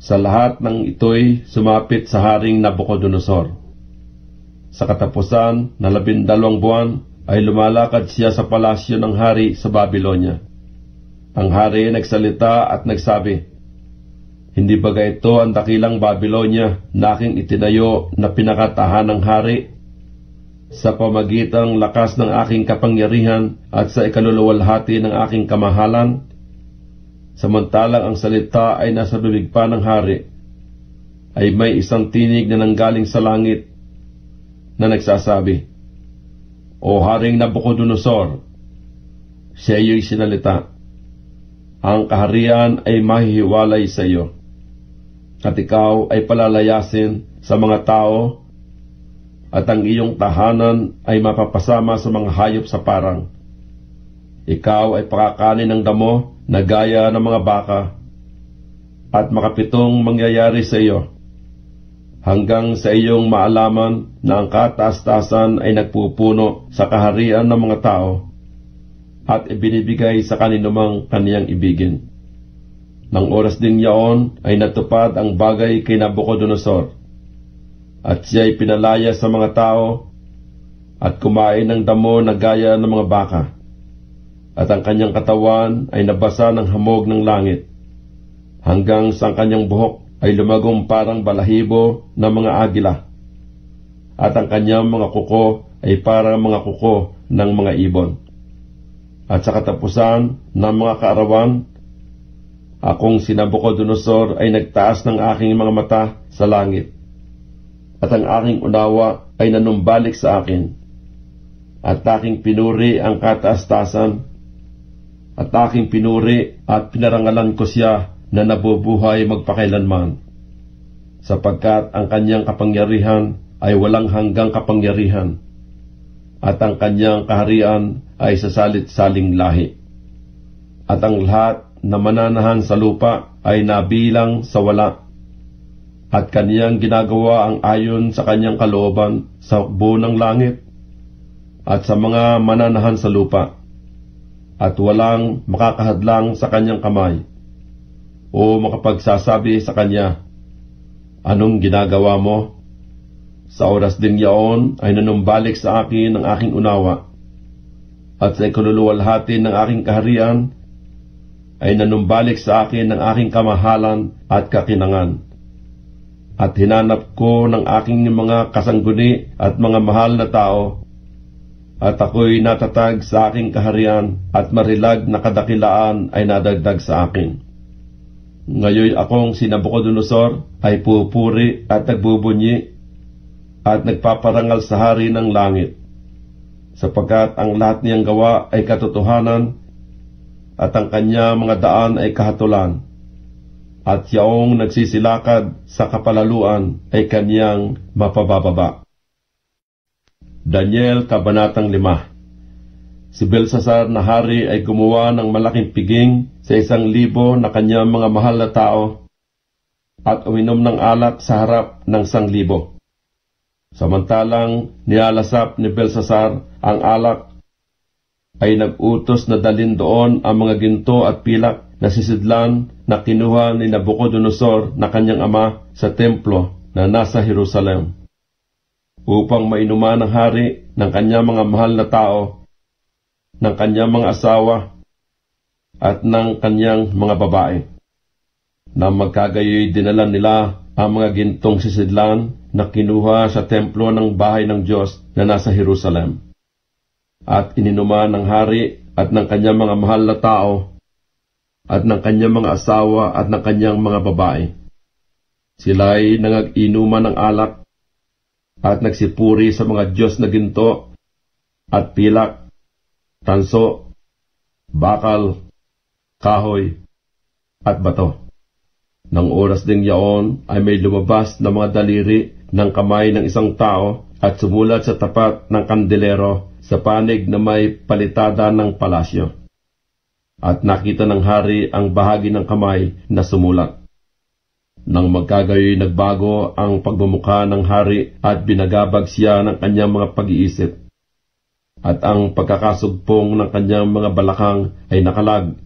Sa lahat ng ito'y sumapit sa Haring Nabucodonosor. Sa katapusan na 12 buwan ay lumalakad siya sa palasyo ng hari sa Babylonia. Ang hari nagsalita at nagsabi, Hindi baga ito ang dakilang Babylonia na aking itinayo na pinakatahan ng hari, sa pamagitang lakas ng aking kapangyarihan at sa ikaluluwalhati ng aking kamahalan? Samantalang ang salita ay nasa bibig pa ng hari, ay may isang tinig na nanggaling sa langit na nagsasabi, O Haring Nabucodonosor, siya iyo'y sinalita, ang kaharian ay mahihiwalay sa iyo, at ikaw ay palalayasin sa mga tao, at ang iyong tahanan ay mapapasama sa mga hayop sa parang. Ikaw ay pakakanin ng damo na gaya ng mga baka, at makapitong mangyayari sa iyo, hanggang sa iyong maalaman na ang kataas-taasan ay nagpupuno sa kaharian ng mga tao, at ibinibigay sa kaninumang kaniyang ibigin. Nang oras din yaon ay natupad ang bagay kay Nabucodonosor, at siya'y pinalaya sa mga tao, at kumain ng damo na gaya ng mga baka. At ang kanyang katawan ay nabasa ng hamog ng langit, hanggang sa ang kanyang buhok ay lumagong parang balahibo ng mga agila, at ang kanyang mga kuko ay parang mga kuko ng mga ibon. At sa katapusan ng mga kaarawan, akong si Nabucodonosor ay nagtaas ng aking mga mata sa langit, at ang aking unawa ay nanumbalik sa akin, at aking pinuri ang kataas-tasan, at aking pinuri at pinarangalan ko siya na nabubuhay magpakailanman, sapagkat ang kanyang kapangyarihan ay walang hanggang kapangyarihan, at ang kanyang kaharian ay sa salit-saling lahi. At ang lahat na mananahan sa lupa ay nabilang sa wala, at kaniyang ginagawa ang ayon sa kanyang kalooban sa hukbo ng langit at sa mga mananahan sa lupa, at walang makakahadlang sa kanyang kamay o makapagsasabi sa kanya, "Anong ginagawa mo?" Sa oras ding yaon ay nanumbalik sa akin ang aking unawa, at sa ikaluluwalhati ng aking kaharian ay nanumbalik sa akin ang aking kamahalan at kakinangan. At hinanap ko ng aking mga kasangguni at mga mahal na tao, at ako'y natatag sa aking kaharian, at marilag na kadakilaan ay nadagdag sa akin. Ngayoy akong si Nabucodonosor ay pupuri at nagbubunyi at nagpaparangal sa hari ng langit, sapagkat ang lahat niyang gawa ay katotohanan, at ang kanya mga daan ay kahatulan, at yaong nagsisilakad sa kapalaluan ay kanyang mapabababa. Daniel Kabanatang 5. Si Belsasar na hari ay gumawa ng malaking piging sa 1,000 na kanyang mga mahal na tao, at uminom ng alak sa harap ng 1,000. Samantalang nilalasap ni Belsasar ang alak, ay nag-utos na dalhin doon ang mga ginto at pilak na sisidlan na kinuha ni Nabucodonosor na kanyang ama sa templo na nasa Jerusalem, upang mainuman ng hari ng kanyang mga mahal na tao, ng kanyang mga asawa, at ng kanyang mga babae. Na magkagayoy dinala nila ang mga gintong sisidlan na kinuha sa templo ng bahay ng Diyos na nasa Jerusalem, at ininuman ng hari at ng kanyang mga mahal na tao, at ng kanyang mga asawa at ng kanyang mga babae. Sila'y nangag-inuman ng alak, at nagsipuri sa mga Diyos na ginto, at pilak, tanso, bakal, kahoy, at bato. Nang oras ding yaon ay may lumabas na mga daliri ng kamay ng isang tao at sumulat sa tapat ng kandelero sa panig na may palitada ng palasyo. At nakita ng hari ang bahagi ng kamay na sumulat. Nang magkagayoy nagbago ang pagmumukha ng hari at binagabag siya ng kanyang mga pag-iisip. At ang pagkakasugpong ng kanyang mga balakang ay nakalag,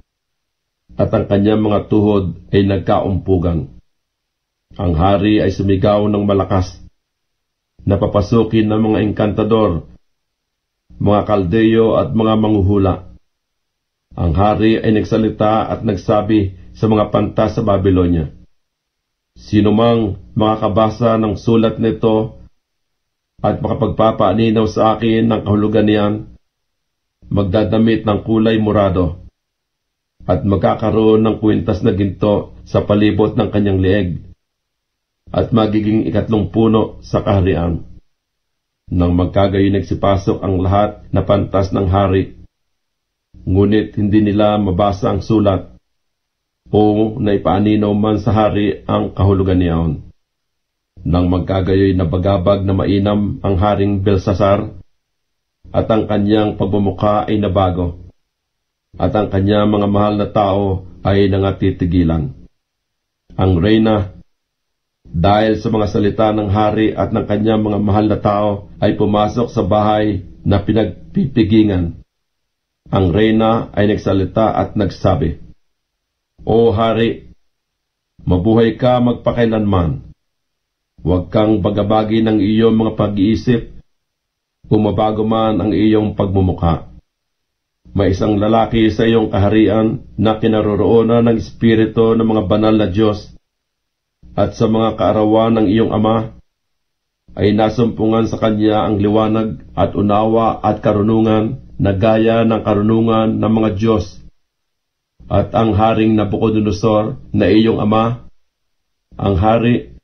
at ang kanyang mga tuhod ay nagkaumpugan. Ang hari ay sumigaw ng malakas, napapasukin ng mga engkantador, mga kaldeyo at mga manghuhula. Ang hari ay nagsalita at nagsabi sa mga panta sa Babylonia, "Sino mang makakabasa ng sulat nito at makapagpapaaninaw sa akin ng kahulugan niyan, magdadamit ng kulay morado, at magkakaroon ng kwintas na ginto sa palibot ng kanyang leeg, at magiging 3 puno sa kaharian." Nang magkagayoy nagsipasok ang lahat na pantas ng hari, ngunit hindi nila mabasa ang sulat o naipaaninaw man sa hari ang kahulugan niyaon. Nang magkagayoy nabagabag na mainam ang haring Belsasar, at ang kanyang pagmumukha ay nabago, at ang kanyang mga mahal na tao ay nangatitigilan. Ang reyna, dahil sa mga salita ng hari at ng kanyang mga mahal na tao, ay pumasok sa bahay na pinagpipigingan. Ang reyna ay nagsalita at nagsabi, "O hari, mabuhay ka magpakailanman. Huwag kang bagabagi ng iyong mga pag-iisip, umabago man ang iyong pagmumukha. May isang lalaki sa iyong kaharian na kinaroroonan ng Espiritu ng mga banal na Diyos, at sa mga kaarawan ng iyong Ama ay nasumpungan sa kanya ang liwanag at unawa at karunungan na gaya ng karunungan ng mga Diyos. At ang Haring Nabucodonosor na iyong Ama, ang hari,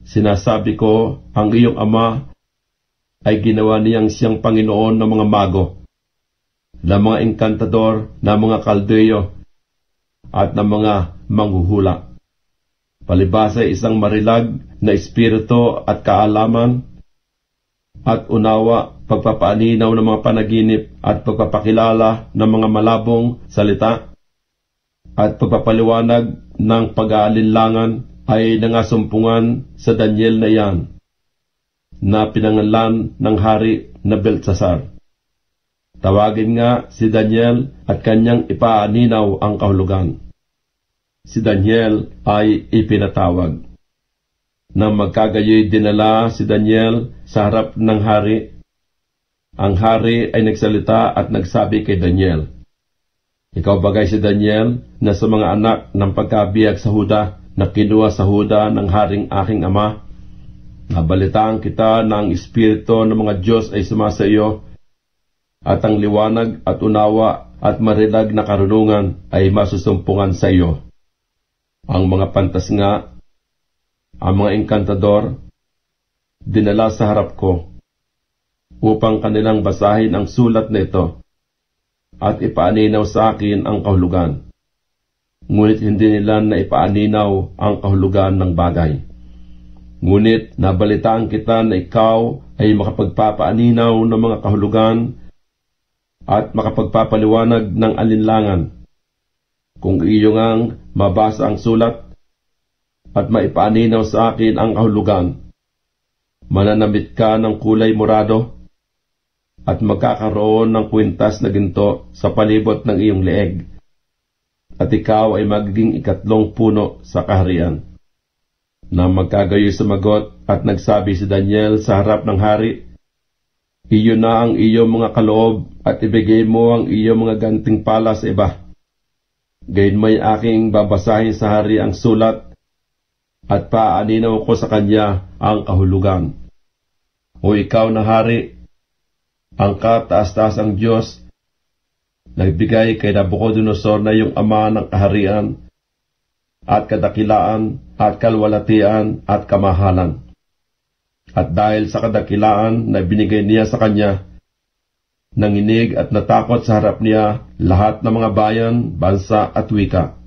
sinasabi ko, ang iyong Ama ay ginawa niyang siyang Panginoon ng mga mago, ng mga enkantador, ng mga kaldeyo, at ng mga manghuhula. Palibasa ay isang marilag na espiritu at kaalaman at unawa, pagpapaaninaw ng mga panaginip at pagpapakilala ng mga malabong salita at pagpapaliwanag ng pag-aalinlangan ay nangasumpungan sa Daniel na iyan, na pinangalan ng hari na Beltsasar. Tawagin nga si Daniel at kanyang ipaaninaw ang kahulugan. Si Daniel ay ipinatawag. Nang magkagayoy dinala si Daniel sa harap ng hari. Ang hari ay nagsalita at nagsabi kay Daniel, "Ikaw bagay si Daniel na sa mga anak ng pagkabiyag sa Huda na kinuha sa Huda ng haring aking ama. Nabalitaan kita na ang Espiritu ng mga Diyos ay sumasa iyo, at ang liwanag at unawa at marilag na karunungan ay masusumpungan sa iyo. Ang mga pantas nga, ang mga enkantador, dinala sa harap ko, upang kanilang basahin ang sulat na ito, at ipaaninaw sa akin ang kahulugan. Ngunit hindi nila na ipaaninaw ang kahulugan ng bagay. Ngunit nabalitaan kita na ikaw ay makapagpapaaninaw ng mga kahulugan at makapagpapaliwanag ng alinlangan. Kung iyo ngang mabasa ang sulat at maipaaninaw sa akin ang kahulugan, mananamit ka ng kulay morado at magkakaroon ng kwintas na ginto sa palibot ng iyong leeg, at ikaw ay magiging ikatlong puno sa kaharian." Nang magkagayoy sumagot at nagsabi si Daniel sa harap ng hari, "Iyo na ang iyong mga kaloob at ibigay mo ang iyong mga ganting pala sa iba. Gayunmay aking babasahin sa hari ang sulat at paaninaw ko sa kanya ang kahulugan. O ikaw na hari, ang kataas-taasang Diyos, nagbigay kay Nabucodonosor na iyong ama ng kaharian at kadakilaan at kalwalatian at kamahalan. At dahil sa kadakilaan na binigay niya sa kanya, nanginig at natakot sa harap niya lahat ng mga bayan, bansa at wika.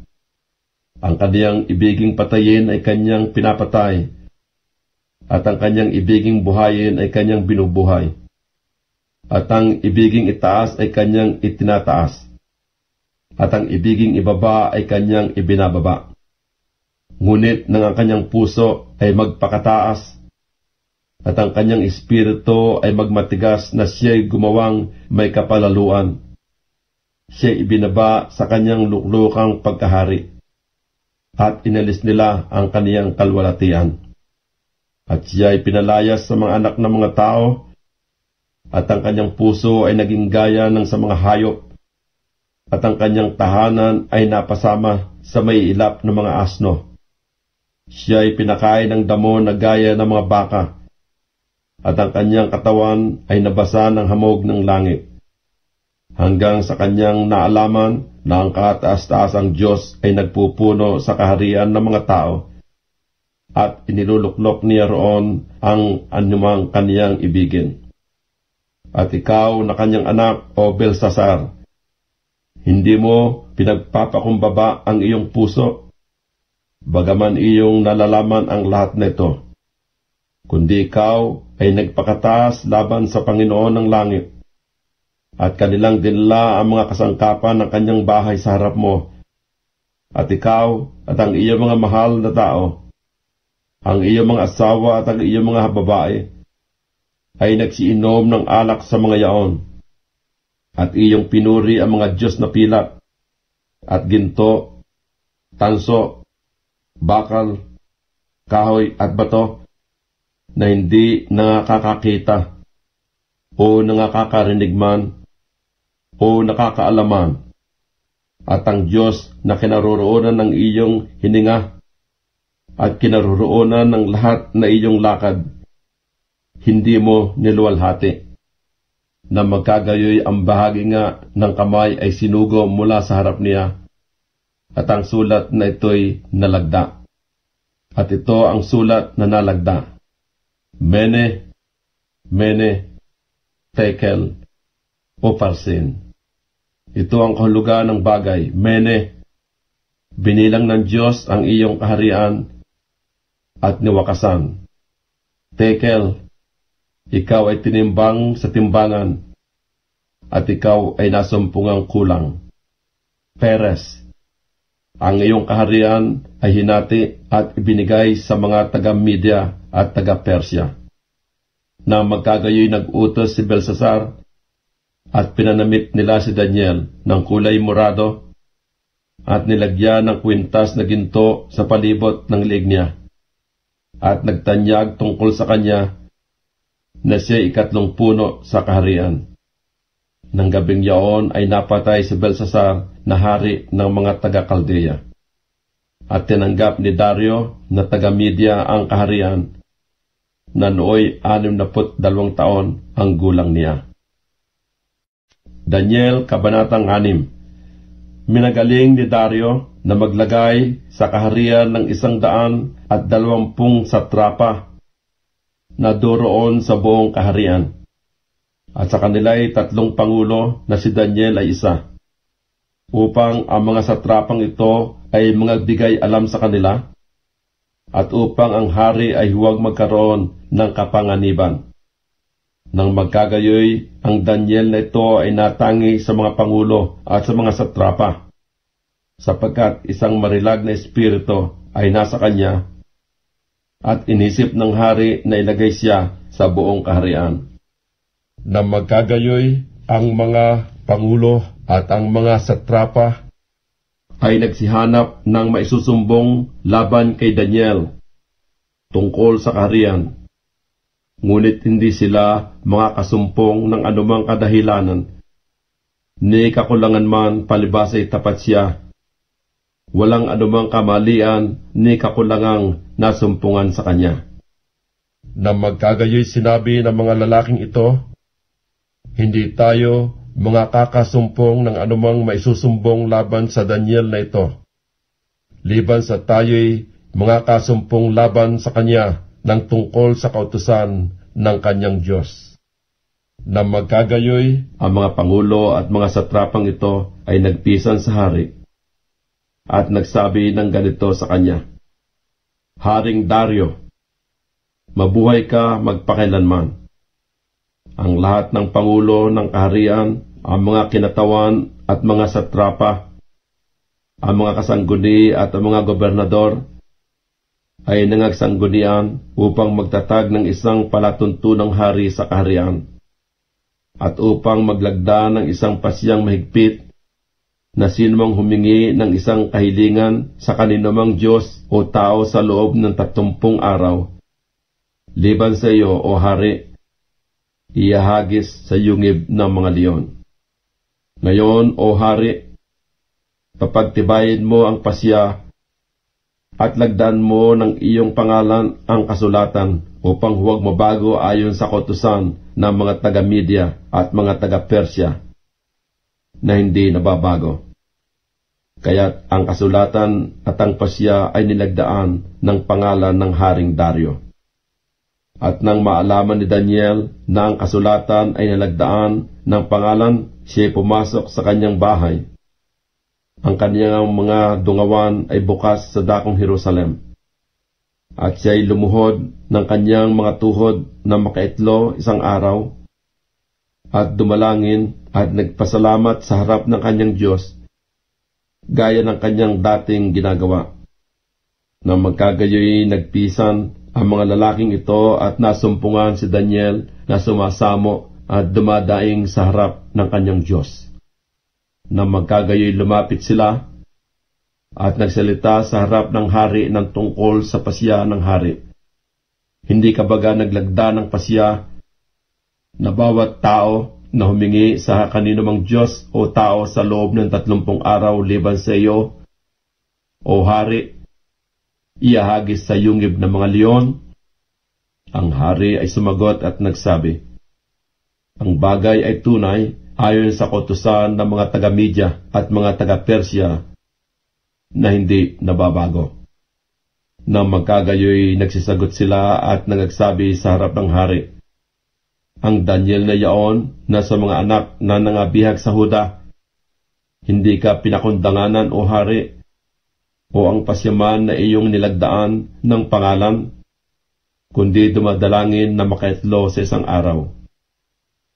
Ang kaniyang ibiging patayin ay kanyang pinapatay, at ang kanyang ibiging buhayin ay kanyang binubuhay, at ang ibiging itaas ay kanyang itinataas, at ang ibiging ibaba ay kanyang ibinababa. Ngunit nang ang kanyang puso ay magpakataas, at ang kanyang espiritu ay magmatigas na siya'y gumawang may kapalaluan, siya'y ibinaba sa kanyang luklukang pagkahari, at inalis nila ang kaniyang kalwalatian. At siya'y pinalayas sa mga anak ng mga tao, at ang kanyang puso ay naging gaya ng sa mga hayop, at ang kanyang tahanan ay napasama sa may ilap ng mga asno. Siya'y pinakain ng damo na gaya ng mga baka, at ang kanyang katawan ay nabasa ng hamog ng langit, hanggang sa kanyang naalaman na ang kataas-taasang Diyos ay nagpupuno sa kaharian ng mga tao, at iniluluklok niya roon ang anumang kaniyang ibigin. At ikaw na kanyang anak, O Beltsasar, hindi mo pinagpapakumbaba ang iyong puso, bagaman iyong nalalaman ang lahat nito, kundi ikaw ay nagpakataas laban sa Panginoon ng langit, at kanilang dinala ang mga kasangkapan ng kanyang bahay sa harap mo. At ikaw at ang iyong mga mahal na tao, ang iyong mga asawa at ang iyong mga babae, ay nagsiinom ng alak sa mga yaon, at iyong pinuri ang mga Diyos na pilak, at ginto, tanso, bakal, kahoy at bato, na hindi nakakakita. o nakakarinig man, o nakakaalaman, at ang Diyos na kinaroroonan ng iyong hininga at kinaroroonan ng lahat na iyong lakad, hindi mo niluwalhati, na magkagayoy ang bahagi nga ng kamay ay sinugo mula sa harap niya, at ang sulat na ito'y nalagda. At ito ang sulat na nalagda: Mene, Mene, Tekel, Upharsin. Ito ang kahulugan ng bagay. Mene, binilang ng Diyos ang iyong kaharian at niwakasan. Tekel, ikaw ay tinimbang sa timbangan, at ikaw ay nasumpungang kulang. Peres, ang iyong kaharian ay hinati at ibinigay sa mga taga-Media at taga-Persya. Na magkagayoy nag-utos si Belsasar, at pinanamit nila si Daniel ng kulay morado, at nilagyan ng kwintas na ginto sa palibot ng liig niya, at nagtanyag tungkol sa kanya na siya 3 puno sa kaharian. Nang gabing yaon ay napatay si Belsasar na hari ng mga taga-Kaldea, at tinanggap ni Dario na taga-Media ang kaharian, na nooy 62 taon ang gulang niya. Daniel, Kabanatang 6. Minagaling ni Dario na maglagay sa kaharian ng 120 satrapa na doroon sa buong kaharian, at sa kanila'y 3 pangulo na si Daniel ay isa, upang ang mga satrapang ito ay magbigay alam sa kanila, at upang ang hari ay huwag magkaroon ng kapanganiban. Nang magkagayoy, ang Daniel na ito ay natangi sa mga pangulo at sa mga satrapa, sapagkat isang marilag na espiritu ay nasa kanya, at inisip ng hari na ilagay siya sa buong kaharian. Nang magkagayoy, ang mga pangulo at ang mga satrapa ay nagsihanap ng maisusumbong laban kay Daniel tungkol sa kaharian. Ngunit hindi sila makakasumpong ng anumang kadahilanan, ni kakulangan man palibas ay tapat siya. Walang anumang kamalian ni kakulangang nasumpungan sa kanya. Nang magkagayoy sinabi ng mga lalaking ito, hindi tayo makakasumpong ng anumang maisusumbong laban sa Daniel na ito, liban sa tayo'y makakasumpong laban sa kanya ng tungkol sa kautusan ng kanyang Diyos. Nang magkagayoy, ang mga pangulo at mga satrapang ito ay nagpisan sa hari, at nagsabi ng ganito sa kanya: Haring Dario, mabuhay ka magpakailanman. Ang lahat ng pangulo ng kaharian, ang mga kinatawan at mga satrapa, ang mga kasangguni at ang mga gobernador, ay nangagsanggunian upang magtatag ng isang palatuntunang hari sa kaharian, at upang maglagda ng isang pasyang mahigpit na sinumang humingi ng isang kahilingan sa kaninumang Diyos o tao sa loob ng 30 araw, liban sa iyo, o hari, iahagis sa yungib ng mga leon. Ngayon, o hari, papagtibayin mo ang pasya at lagdan mo ng iyong pangalan ang kasulatan upang huwag mabago ayon sa kautusan ng mga taga-Media at mga taga-Persya na hindi nababago. Kaya't ang kasulatan at ang pasya ay nilagdaan ng pangalan ng Haring Dario. At nang maalaman ni Daniel na ang kasulatan ay nilagdaan ng pangalan, siya pumasok sa kanyang bahay. Ang kanyang mga dungawan ay bukas sa dakong Jerusalem, at siya'y lumuhod ng kanyang mga tuhod na makaitlo 1 araw, at dumalangin at nagpasalamat sa harap ng kanyang Diyos, gaya ng kanyang dating ginagawa. Nang magkagayoy nagpisan ang mga lalaking ito at nasumpungan si Daniel na sumasamo at dumadaing sa harap ng kanyang Diyos. Nang magkagayoy lumapit sila at nagsalita sa harap ng hari ng tungkol sa pasya ng hari. Hindi kabaga naglagda ng pasya na bawat tao na humingi sa kanino mang Diyos o tao sa loob ng 30 araw liban sa iyo, o hari, iahagis sa yungib ng mga leon. Ang hari ay sumagot at nagsabi, ang bagay ay tunay ayon sa kautusan ng mga taga-Media at mga taga-Persya na hindi nababago. Nang magkagayoy nagsisagot sila at nagsabi sa harap ng hari, ang Daniel na yaon na sa mga anak na nangabihag sa Huda, hindi ka pinakundanganan o hari, o ang pasyaman na iyong nilagdaan ng pangalan, kundi dumadalangin na makaitlo sa isang araw.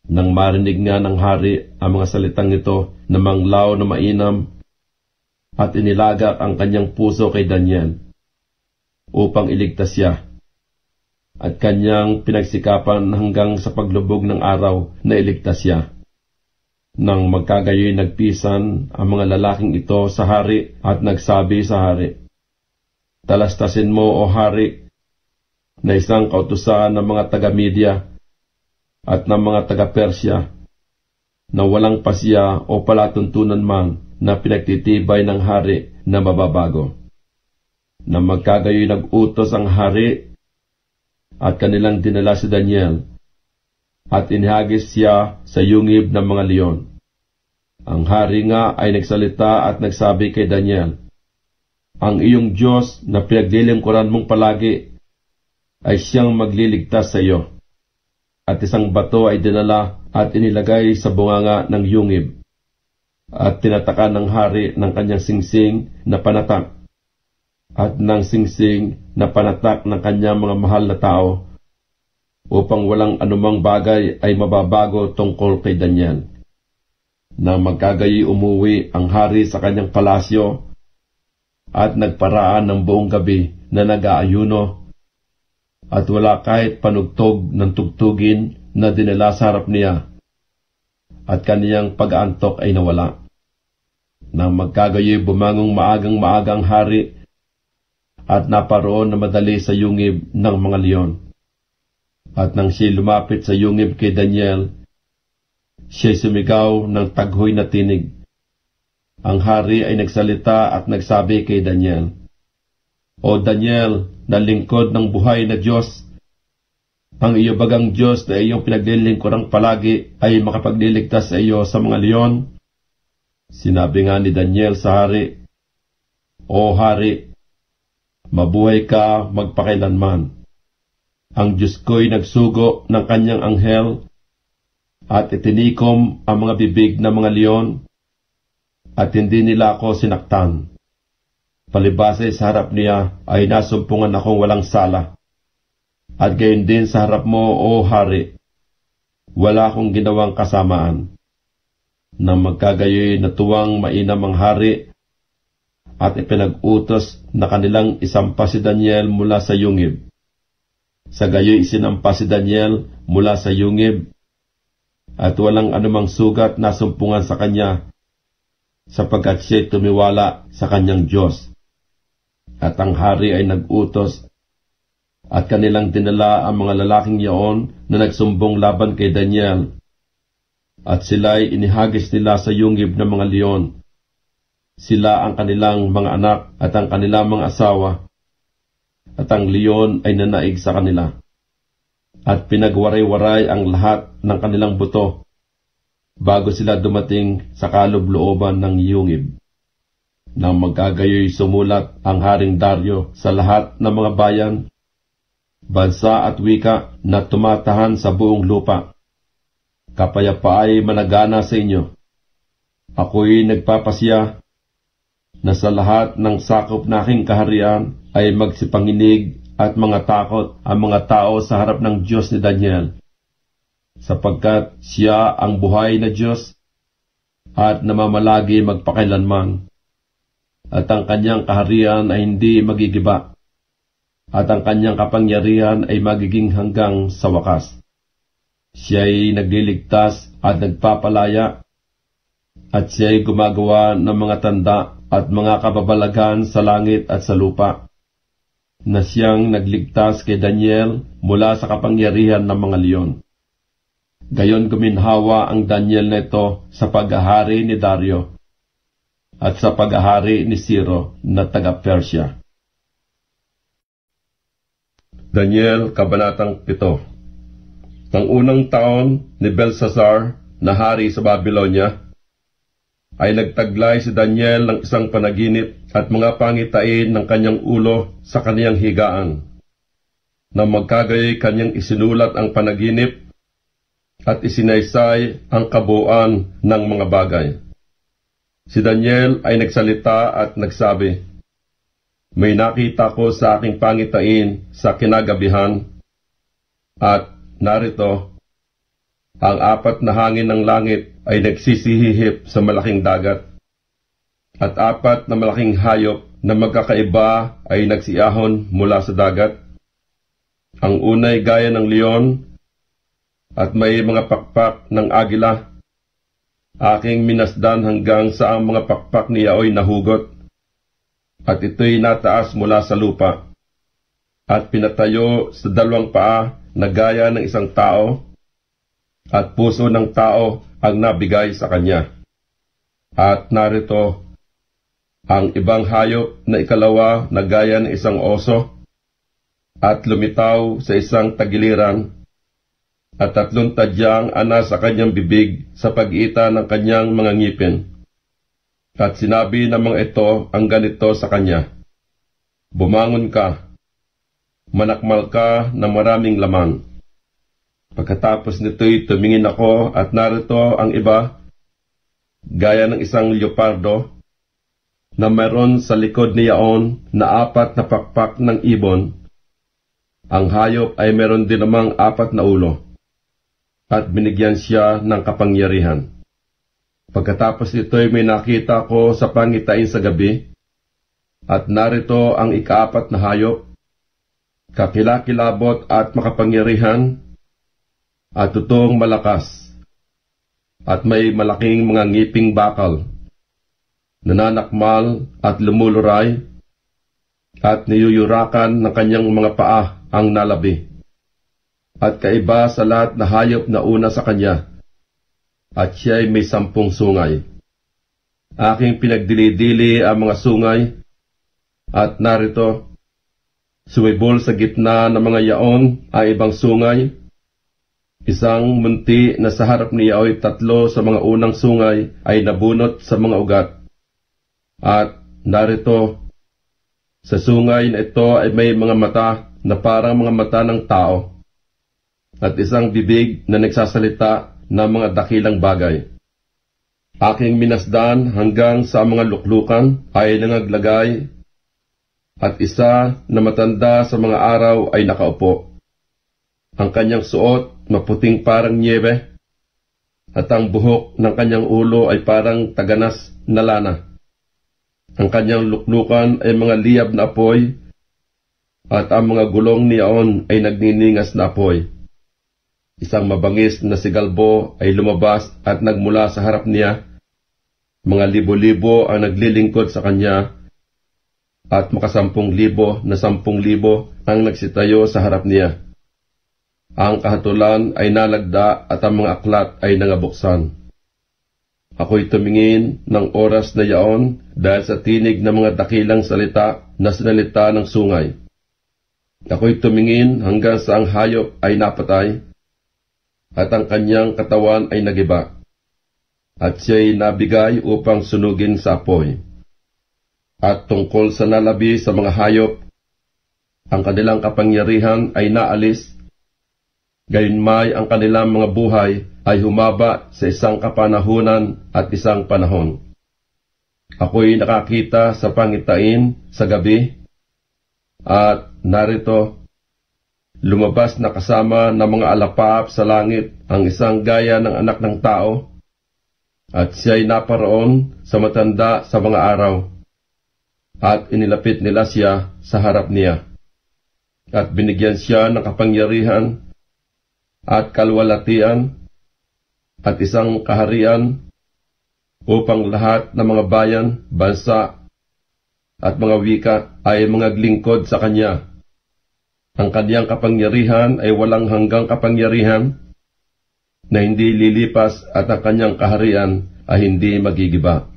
Nang marinig nga ng hari ang mga salitang ito na manglaw na mainam, at inilagak ang kanyang puso kay Daniel upang iligtas siya, at kanyang pinagsikapan hanggang sa paglubog ng araw na iligtas siya. Nang magkagayoy nagpisan ang mga lalaking ito sa hari at nagsabi sa hari, talastasin mo, o hari, na isang kautusan ng mga taga-Media at ng mga taga-Persya na walang pasya o palatuntunan man na pinagtitibay ng hari na mababago. Nang magkagayoy nag-utos ang hari at kanilang dinala si Daniel at inihagis siya sa yungib ng mga leon. Ang hari nga ay nagsalita at nagsabi kay Daniel, ang iyong Diyos na pinaglilingkuran mong palagi ay siyang magliligtas sa iyo. At isang bato ay dinala at inilagay sa bunganga ng yungib, at tinatakan ng hari ng kanyang singsing na panatak, at ng singsing na panatak ng kanyang mga mahal na tao, upang walang anumang bagay ay mababago tungkol kay Daniel. Nang magkagayi umuwi ang hari sa kanyang palasyo, at nagparaan ng buong gabi na nag-aayuno, at wala kahit panugtog ng tugtugin na dinala sa harap niya, at kaniyang pag-aantok ay nawala. Nang magkagayoy bumangong maagang-maagang hari, at naparoon na madali sa yungib ng mga leon. At nang siya lumapit sa yungib kay Daniel, siya'y sumigaw ng taghoy na tinig. Ang hari ay nagsalita at nagsabi kay Daniel, o Daniel, na lingkod ng buhay na Diyos, ang iyo bagang Diyos na iyong pinaglilingkurang palagi ay makapagliligtas sa iyo sa mga leon? Sinabi nga ni Daniel sa hari, o hari, mabuhay ka magpakailanman. Ang Diyos ko'y nagsugo ng kanyang anghel at itinikom ang mga bibig ng mga leon, at hindi nila ako sinaktan. Palibase sa harap niya ay nasumpungan akong walang sala. At gayon din sa harap mo, o hari, wala akong ginawang kasamaan. Nang magkagayoy natuwang mainam ang hari, at ipinag-utos na kanilang isampa si Daniel mula sa yungib. Sa gayoy isinampa si Daniel mula sa yungib, at walang anumang sugat na sumpungan sa kanya, sapagkat siya'y tumiwala sa kanyang Diyos. At ang hari ay nag-utos, at kanilang dinala ang mga lalaking yaon na nagsumbong laban kay Daniel, at sila'y inihagis nila sa yungib ng mga leon. Sila ang kanilang mga anak at ang kanilang mga asawa, at ang leon ay nanaig sa kanila. At pinagwaray-waray ang lahat ng kanilang buto, bago sila dumating sa kaloob-looban ng yungib. Nang magkagayoy sumulat ang Haring Dario sa lahat ng mga bayan, bansa at wika na tumatahan sa buong lupa. Kapayapaay managana sa inyo. Ako'y nagpapasya na sa lahat ng sakop na aking kaharian ay magsipanginig at mga takot ang mga tao sa harap ng Diyos ni Daniel, sapagkat siya ang buhay na Diyos at namamalagi magpakailanman, at ang kanyang kaharian ay hindi magigiba, at ang kanyang kapangyarihan ay magiging hanggang sa wakas. Siya'y nagliligtas at nagpapalaya, at siya'y gumagawa ng mga tanda at mga kababalagan sa langit at sa lupa, na siyang nagligtas kay Daniel mula sa kapangyarihan ng mga leon. Gayon guminhawa ang Daniel neto sa paghahari ni Dario at sa paghahari ni Ciro na taga-Persya. Daniel, Kabanatang 7. Nang unang taon ni Belshazzar na hari sa Babylonia, ay nagtaglay si Daniel ng isang panaginip at mga pangitain ng kanyang ulo sa kaniyang higaan. Na magkagayay kanyang isinulat ang panaginip at isinaysay ang kabuuan ng mga bagay. Si Daniel ay nagsalita at nagsabi, "May nakita ko sa aking pangitain sa kinagabihan, at narito, ang apat na hangin ng langit ay nagsisihihip sa malaking dagat, at apat na malaking hayop na magkakaiba ay nagsiyahon mula sa dagat. Ang unay gaya ng leon, at may mga pakpak ng agila. Aking minasdan hanggang sa ang mga pakpak niya ay nahugot, at ito'y nataas mula sa lupa, at pinatayo sa dalawang paa na gaya ng isang tao, at puso ng tao ang nabigay sa kanya. At narito, ang ibang hayop na ikalawa na gaya ng isang oso, at lumitaw sa isang tagiliran, at 3 tadyang ana sa kanyang bibig sa pagitan ng kanyang mga ngipin. At sinabi ng mga ito ang ganito sa kanya, "Bumangon ka, manakmal ka ng maraming laman." Pagkatapos nito'y tumingin ako at narito ang iba, gaya ng isang leopardo, na mayroon sa likod niyaon na 4 na pakpak ng ibon. Ang hayop ay meron din namang 4 na ulo, at binigyan siya ng kapangyarihan. Pagkatapos ito'y may nakita ko sa pangitain sa gabi, at narito ang ika-4 na hayop, kakilakilabot at makapangyarihan, at tutong malakas, at may malaking mga ngiping bakal, nananakmal at lumuluray, at niyuyurakan ng kanyang mga paa ang nalabi. At kaiba sa lahat na hayop na una sa kanya, at siya'y may 10 sungay. Aking pinagdili-dili ang mga sungay, at narito, sumibol sa gitna ng mga yaon ang ibang sungay. Isang munti na sa harap niya ay 3 sa mga unang sungay ay nabunot sa mga ugat. At narito, sa sungay na ito ay may mga mata na parang mga mata ng tao, at isang bibig na nagsasalita ng mga dakilang bagay. Aking minasdan hanggang sa mga luklukan ay nangaglagay, at isa na matanda sa mga araw ay nakaupo. Ang kanyang suot maputing parang niebe, at ang buhok ng kanyang ulo ay parang taganas na lana. Ang kanyang luklukan ay mga liyab na apoy, at ang mga gulong niyaon ay nagniningas na apoy. Isang mabangis na sigalbo ay lumabas at nagmula sa harap niya. Mga libo-libo ang naglilingkod sa kanya, at maka-10,000 na 10,000 ang nagsitayo sa harap niya. Ang kahatulan ay nalagda at ang mga aklat ay nangabuksan. Ako'y tumingin ng oras na yaon dahil sa tinig ng mga dakilang salita na sinalita ng sungay. Ako'y tumingin hanggang sa ang hayop ay napatay, at ang kanyang katawan ay nagiba, at siya'y nabigay upang sunugin sa apoy. At tungkol sa nalabi sa mga hayop, ang kanilang kapangyarihan ay naalis, gayunmay ang kanilang mga buhay ay humaba sa isang kapanahunan at isang panahon. Ako'y nakakita sa pangitain sa gabi, at narito, lumabas na kasama ng mga alapap sa langit ang isang gaya ng anak ng tao, at siya'y naparoon sa matanda sa mga araw, at inilapit nila siya sa harap niya, at binigyan siya ng kapangyarihan at kalwalatian at isang kaharian upang lahat ng mga bayan, bansa at mga wika ay mga lingkod sa kanya. Ang kaniyang kapangyarihan ay walang hanggang kapangyarihan, na hindi lilipas at ang kanyang kaharian ay hindi magigiba.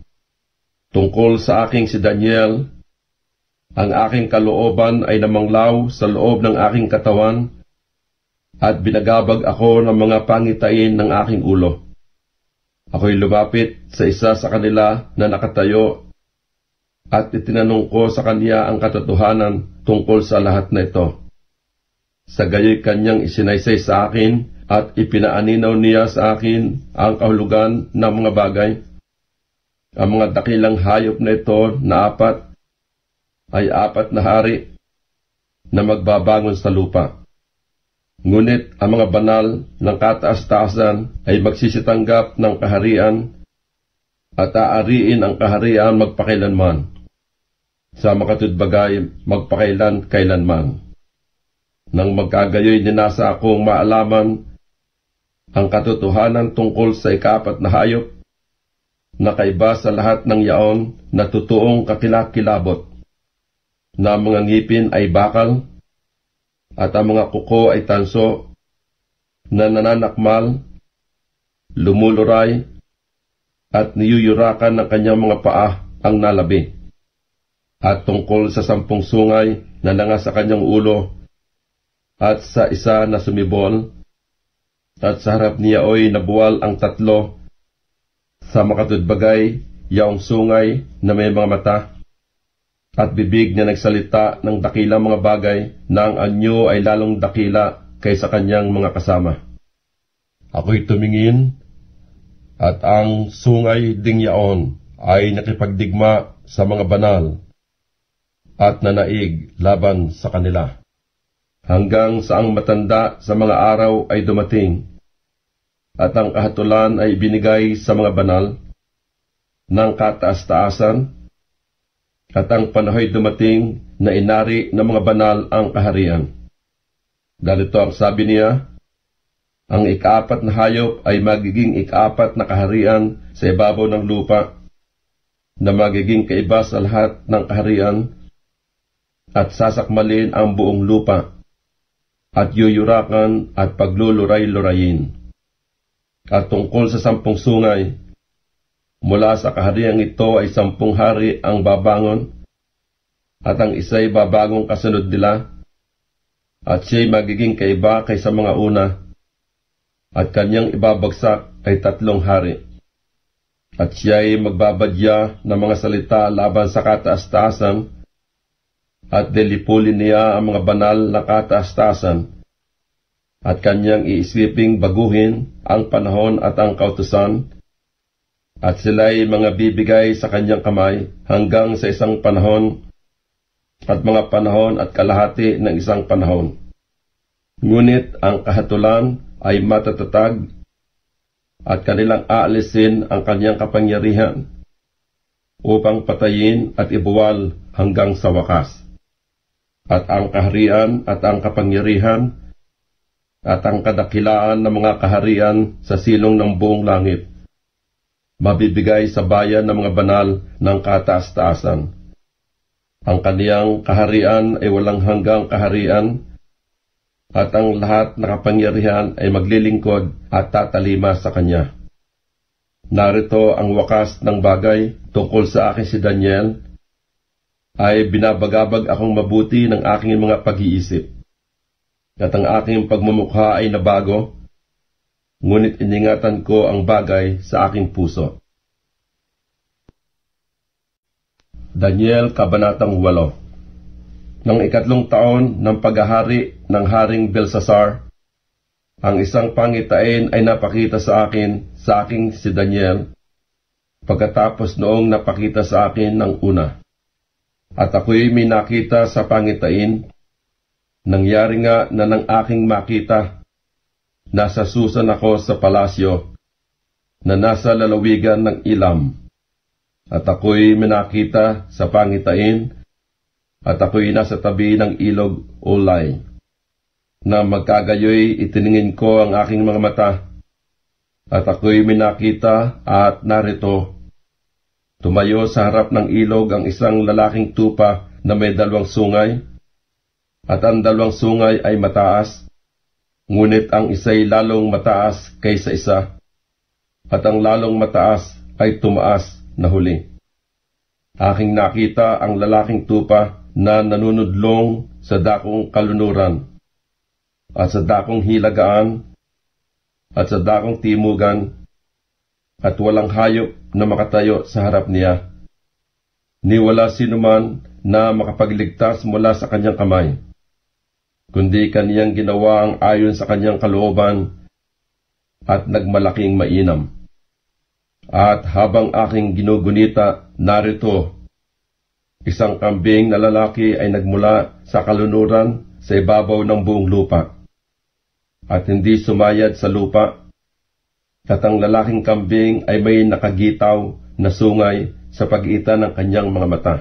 Tungkol sa aking si Daniel, ang aking kalooban ay namanglaw sa loob ng aking katawan at binagabag ako ng mga pangitain ng aking ulo. Ako'y lumapit sa isa sa kanila na nakatayo at itinanong ko sa kanya ang katotohanan tungkol sa lahat na ito. Sa gayoy kanyang isinaysay sa akin at ipinaaninaw niya sa akin ang kahulugan ng mga bagay. Ang mga dakilang hayop na ito na apat ay apat na hari na magbabangon sa lupa. Ngunit ang mga banal ng kataas-taasan ay magsisitanggap ng kaharian at aariin ang kaharian magpakailanman. Sa makatudbagay magpakailan-kailanman. Nang magkagayoy ninasa akong maalaman ang katotohanan tungkol sa ika-4 na hayop na kaiba sa lahat ng yaon na totoong kakilakilabot, na mga ngipin ay bakal at ang mga kuko ay tanso, na nananakmal, lumuluray at niyuyurakan ng kanyang mga paa ang nalabi. At tungkol sa 10 sungay na nanga sa kanyang ulo at sa isa na sumibol, at sa harap niya ay nabuwal ang 3 sa makatudbagay yaong sungay na may mga mata at bibig na nagsalita ng dakilang mga bagay na ang anyo ay lalong dakila kaysa kanyang mga kasama. Ako'y tumingin at ang sungay ding yaon ay nakipagdigma sa mga banal at nanaig laban sa kanila. Hanggang sa ang matanda sa mga araw ay dumating, at ang kahatulan ay binigay sa mga banal ng kataas-taasan, at ang panahoy dumating na inari ng mga banal ang kaharian. Ganito ang sabi niya, ang ika-4 na hayop ay magiging ika-4 na kaharian sa ibabaw ng lupa, na magiging kaiba sa lahat ng kaharian, at sasakmalin ang buong lupa, at yuyurakan at pagluluray-lurayin. At tungkol sa 10 sungay, mula sa kahariang ito ay 10 hari ang babangon, at ang isa'y babagong kasunod nila, at siya'y magiging kaiba kaysa mga una, at kanyang ibabagsak ay 3 hari. At siya'y magbabadya ng mga salita laban sa kataas-taasan, at dilipulin niya ang mga banal na kataas-taasan, at kanyang iisiping baguhin ang panahon at ang kautusan, at sila'y mga bibigay sa kanyang kamay hanggang sa isang panahon, at mga panahon at kalahati ng isang panahon. Ngunit ang kahatulan ay matatatag, at kanilang aalisin ang kanyang kapangyarihan, upang patayin at ibuwal hanggang sa wakas. At ang kaharian at ang kapangyarihan at ang kadakilaan ng mga kaharian sa silong ng buong langit mabibigay sa bayan ng mga banal ng kataas-taasan. Ang kaniyang kaharian ay walang hanggang kaharian, at ang lahat na kapangyarihan ay maglilingkod at tatalima sa kanya. Narito ang wakas ng bagay tungkol sa akin si Daniel, ay binabagabag akong mabuti ng aking mga pag-iisip, at ang aking pagmumukha ay nabago, ngunit iningatan ko ang bagay sa aking puso. Daniel, Kabanatang 8. Nang 3 taon ng paghahari ng Haring Belsasar, ang isang pangitain ay napakita sa aking si Daniel, pagkatapos noong napakita sa akin ng una. At ako'y may nakita sa pangitain, nangyari nga na ng aking makita, nasa susan ako sa palasyo, na nasa lalawigan ng Ilam. At ako'y may nakita sa pangitain, at ako'y nasa tabi ng ilog Ulay, na magkagayoy itiningin ko ang aking mga mata, at ako'y may nakita at narito, tumayo sa harap ng ilog ang isang lalaking tupa na may 2 sungay, at ang 2 sungay ay mataas, ngunit ang isa'y lalong mataas kaysa isa, at ang lalong mataas ay tumaas na huli. Aking nakita ang lalaking tupa na nanunudlong sa dakong kalunuran, at sa dakong hilagaan, at sa dakong timugan, at walang hayop na makatayo sa harap niya, ni wala sinuman na makapagligtas mula sa kanyang kamay, kundi kaniyang ginawa ang ayon sa kanyang kalooban at nagmalaking mainam. At habang aking ginugunita, narito, isang kambing na lalaki ay nagmula sa kalunuran sa ibabaw ng buong lupa, at hindi sumayad sa lupa, at ang lalaking kambing ay may nakagitaw na sungay sa pagitan ng kanyang mga mata.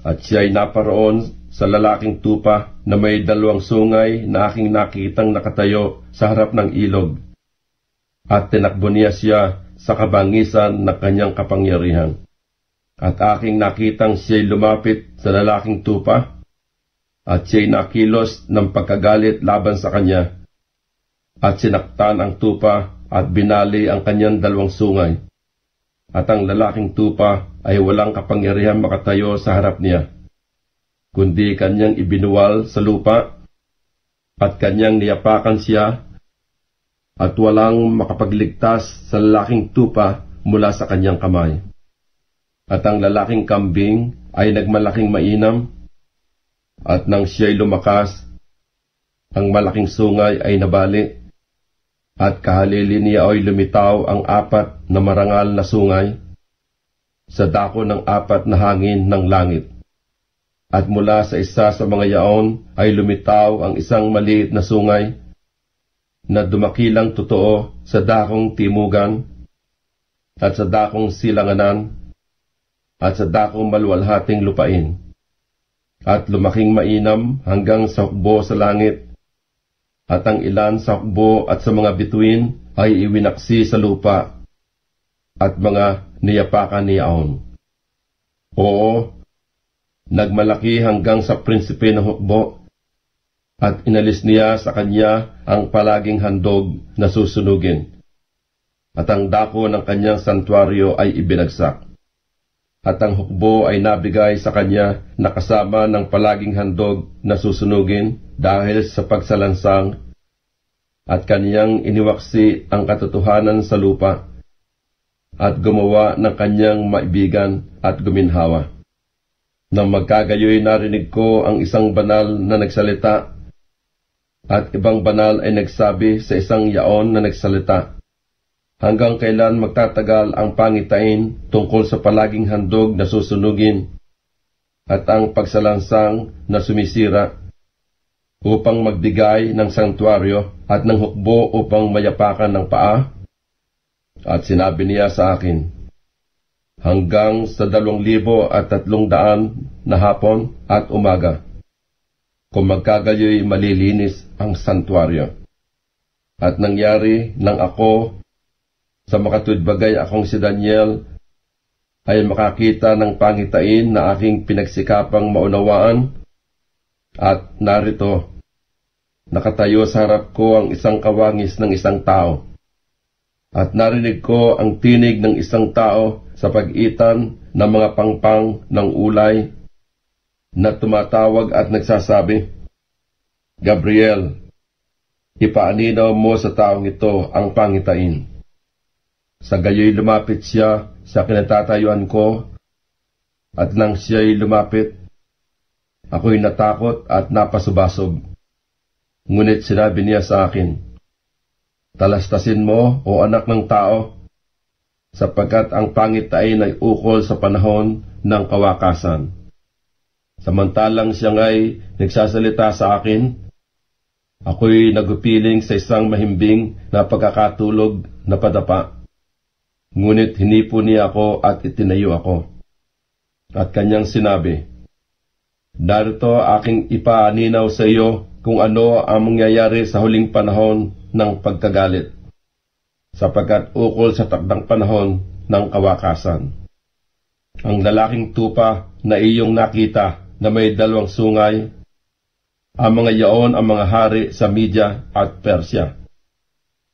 At siya ay naparoon sa lalaking tupa na may 2 sungay na aking nakitang nakatayo sa harap ng ilog, at tinakbo niya siya sa kabangisan ng kanyang kapangyarihan. At aking nakitang siya'y lumapit sa lalaking tupa, at siya'y nakilos ng pagkagalit laban sa kanya, at sinaktan ang tupa at binali ang kanyang 2 sungay. At ang lalaking tupa ay walang kapangyarihan makatayo sa harap niya, kundi kanyang ibinuwal sa lupa, at kanyang niyapakan siya, at walang makapagligtas sa lalaking tupa mula sa kanyang kamay. At ang lalaking kambing ay nagmalaking mainam, at nang siya'y lumakas, ang malaking sungay ay nabali, at kahalili niya ay lumitaw ang 4 na marangal na sungay sa dako ng 4 na hangin ng langit. At mula sa isa sa mga yaon ay lumitaw ang isang maliit na sungay na dumakilang totoo sa dakong timugan, at sa dakong silanganan, at sa dakong maluwalhating lupain, at lumaking mainam hanggang sa hukbo sa langit, at ang ilan sa hukbo at sa mga bituin ay iwinaksi sa lupa, at mga niyapakan ni yaon. Oo, nagmalaki hanggang sa prinsipe ng hukbo, at inalis niya sa kanya ang palaging handog na susunugin, at ang dako ng kanyang santuaryo ay ibinagsak. At ang hukbo ay nabigay sa kanya na kasama ng palaging handog na susunugin dahil sa pagsalansang, at kaniyang iniwaksi ang katotohanan sa lupa, at gumawa ng kanyang maibigan at guminhawa. Nang magkagayoy narinig ko ang isang banal na nagsalita, at ibang banal ay nagsabi sa isang yaon na nagsalita, hanggang kailan magtatagal ang pangitain tungkol sa palaging handog na susunugin, at ang pagsalansang na sumisira, upang magbigay ng santuaryo at ng hukbo upang mayapakan ng paa? At sinabi niya sa akin, hanggang sa 2,300 na hapon at umaga, kung magkagayoy malilinis ang santuaryo. At nangyari nang ako, sa makatudbagay akong si Daniel, ay makakita ng pangitain na aking pinagsikapang maunawaan, at narito, nakatayo sa harap ko ang isang kawangis ng isang tao. At narinig ko ang tinig ng isang tao sa pagitan ng mga pangpang ng ulay, na tumatawag at nagsasabi, Gabriel, ipaaninaw mo sa taong ito ang pangitain. Sa gayoy lumapit siya sa kinatatayuan ko, at nang siya'y lumapit, ako'y natakot at napasubasog. Ngunit sinabi niya sa akin, talastasin mo, o anak ng tao, sapagkat ang pangitain ay ukol sa panahon ng kawakasan. Samantalang siya nga'y nagsasalita sa akin, ako'y nagupiling sa isang mahimbing na pagkakatulog na padapa. Ngunit hinipo niya ako at itinayo ako. At kanyang sinabi, darito aking ipaaninaw sa iyo kung ano ang mangyayari sa huling panahon ng pagkagalit, sapagkat ukol sa takdang panahon ng kawakasan. Ang lalaking tupa na iyong nakita na may 2 sungay, ang mga yaon ang mga hari sa Media at Persya.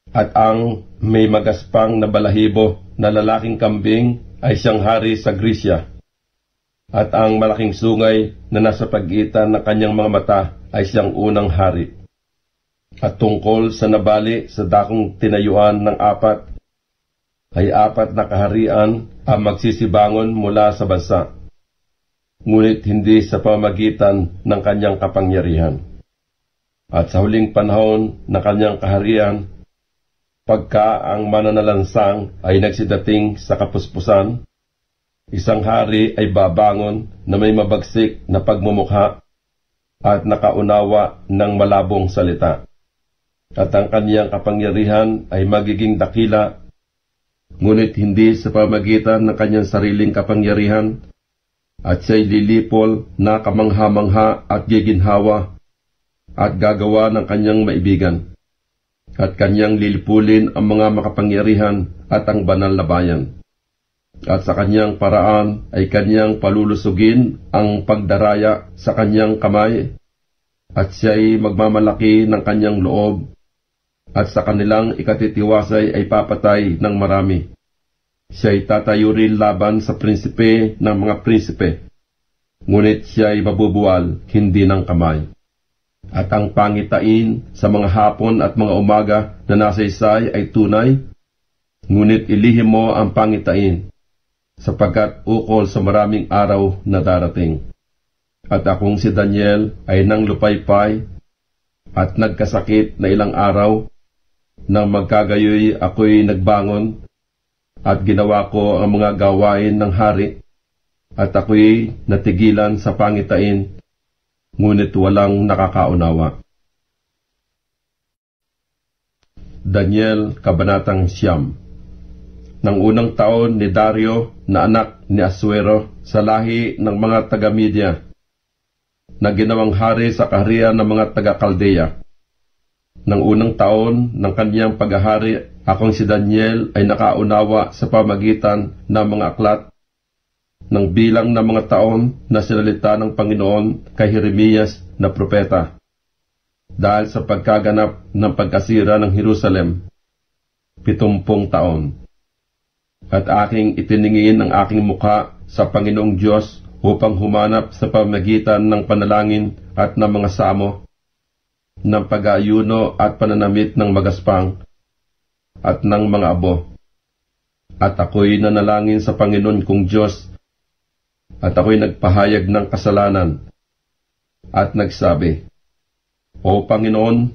At ang may magaspang na balahibo na lalaking kambing ay siyang hari sa Grisya. At ang malaking sungay na nasa pagitan ng kanyang mga mata ay siyang unang hari. At tungkol sa nabali sa dakong tinayuan ng apat, ay apat na kaharian ang magsisibangon mula sa bansa, ngunit hindi sa pamamagitan ng kanyang kapangyarihan. At sa huling panahon ng kanyang kaharian, pagka ang mananalansang ay nagsidating sa kapuspusan, isang hari ay babangon na may mabagsik na pagmumukha at nakaunawa ng malabong salita. At ang kaniyang kapangyarihan ay magiging dakila, ngunit hindi sa pamamagitan ng kanyang sariling kapangyarihan, at siya'y lilipol na kamangha-mangha at giginhawa at gagawa ng kanyang maibigan. At kanyang lilipulin ang mga makapangyarihan at ang banal na bayan. At sa kanyang paraan ay kanyang palulusugin ang pagdaraya sa kanyang kamay, at siya'y magmamalaki ng kanyang loob, at sa kanilang ikatitiwasay ay papatay ng marami. Siya'y tatayo rin laban sa prinsipe ng mga prinsipe, ngunit siya'y mabubuwal, hindi ng kamay. At ang pangitain sa mga hapon at mga umaga na nasaysay ay tunay, ngunit ilihim mo ang pangitain, sapagkat ukol sa maraming araw na darating. At akong si Daniel ay nang lupaypay at nagkasakit na ilang araw. Nang magkagayoy ako'y nagbangon at ginawa ko ang mga gawain ng hari, at ako'y natigilan sa pangitain, ngunit walang nakakaunawa. Daniel, Kabanatang 9. Nang unang taon ni Dario na anak ni Asuero sa lahi ng mga taga-Media, na ginawang hari sa kaharian ng mga taga-Kaldea. Nang unang taon ng kaniyang paghahari, akong si Daniel ay nakaunawa sa pamagitan ng mga aklat ng bilang ng mga taon na sinalita ng Panginoon kay Jeremias na propeta, dahil sa pagkaganap ng pagkasira ng Jerusalem, 70 taon. At aking itiningin ang aking mukha sa Panginoong Diyos upang humanap sa pamagitan ng panalangin at ng mga samo, ng pag-aayuno at pananamit ng magaspang, at ng mga abo. At ako'y nanalangin sa Panginoon kong Diyos, at ako'y nagpahayag ng kasalanan, at nagsabi, O Panginoon,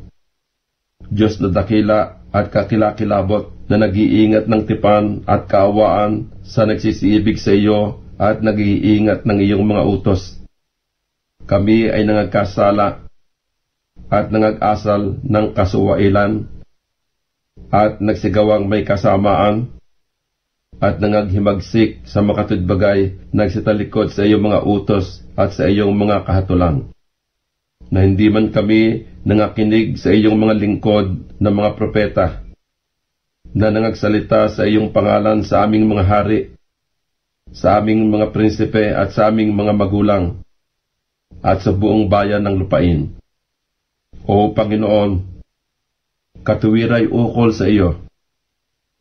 Diyos na dakila at kakilakilabot, na nag-iingat ng tipan at kaawaan sa nagsisiibig sa iyo at nag-iingat ng iyong mga utos. Kami ay nangagkasala at nangag-asal ng kasuwailan, at nagsigawang may kasamaan, at nangaghimagsik sa makatudbagay, nagsitalikod sa iyong mga utos at sa iyong mga kahatulan. Na hindi man kami nangakinig sa iyong mga lingkod na mga propeta, na nangagsalita sa iyong pangalan sa aming mga hari, sa aming mga prinsipe at sa aming mga magulang, at sa buong bayan ng lupain. O Panginoon, katuwiray ukol sa iyo,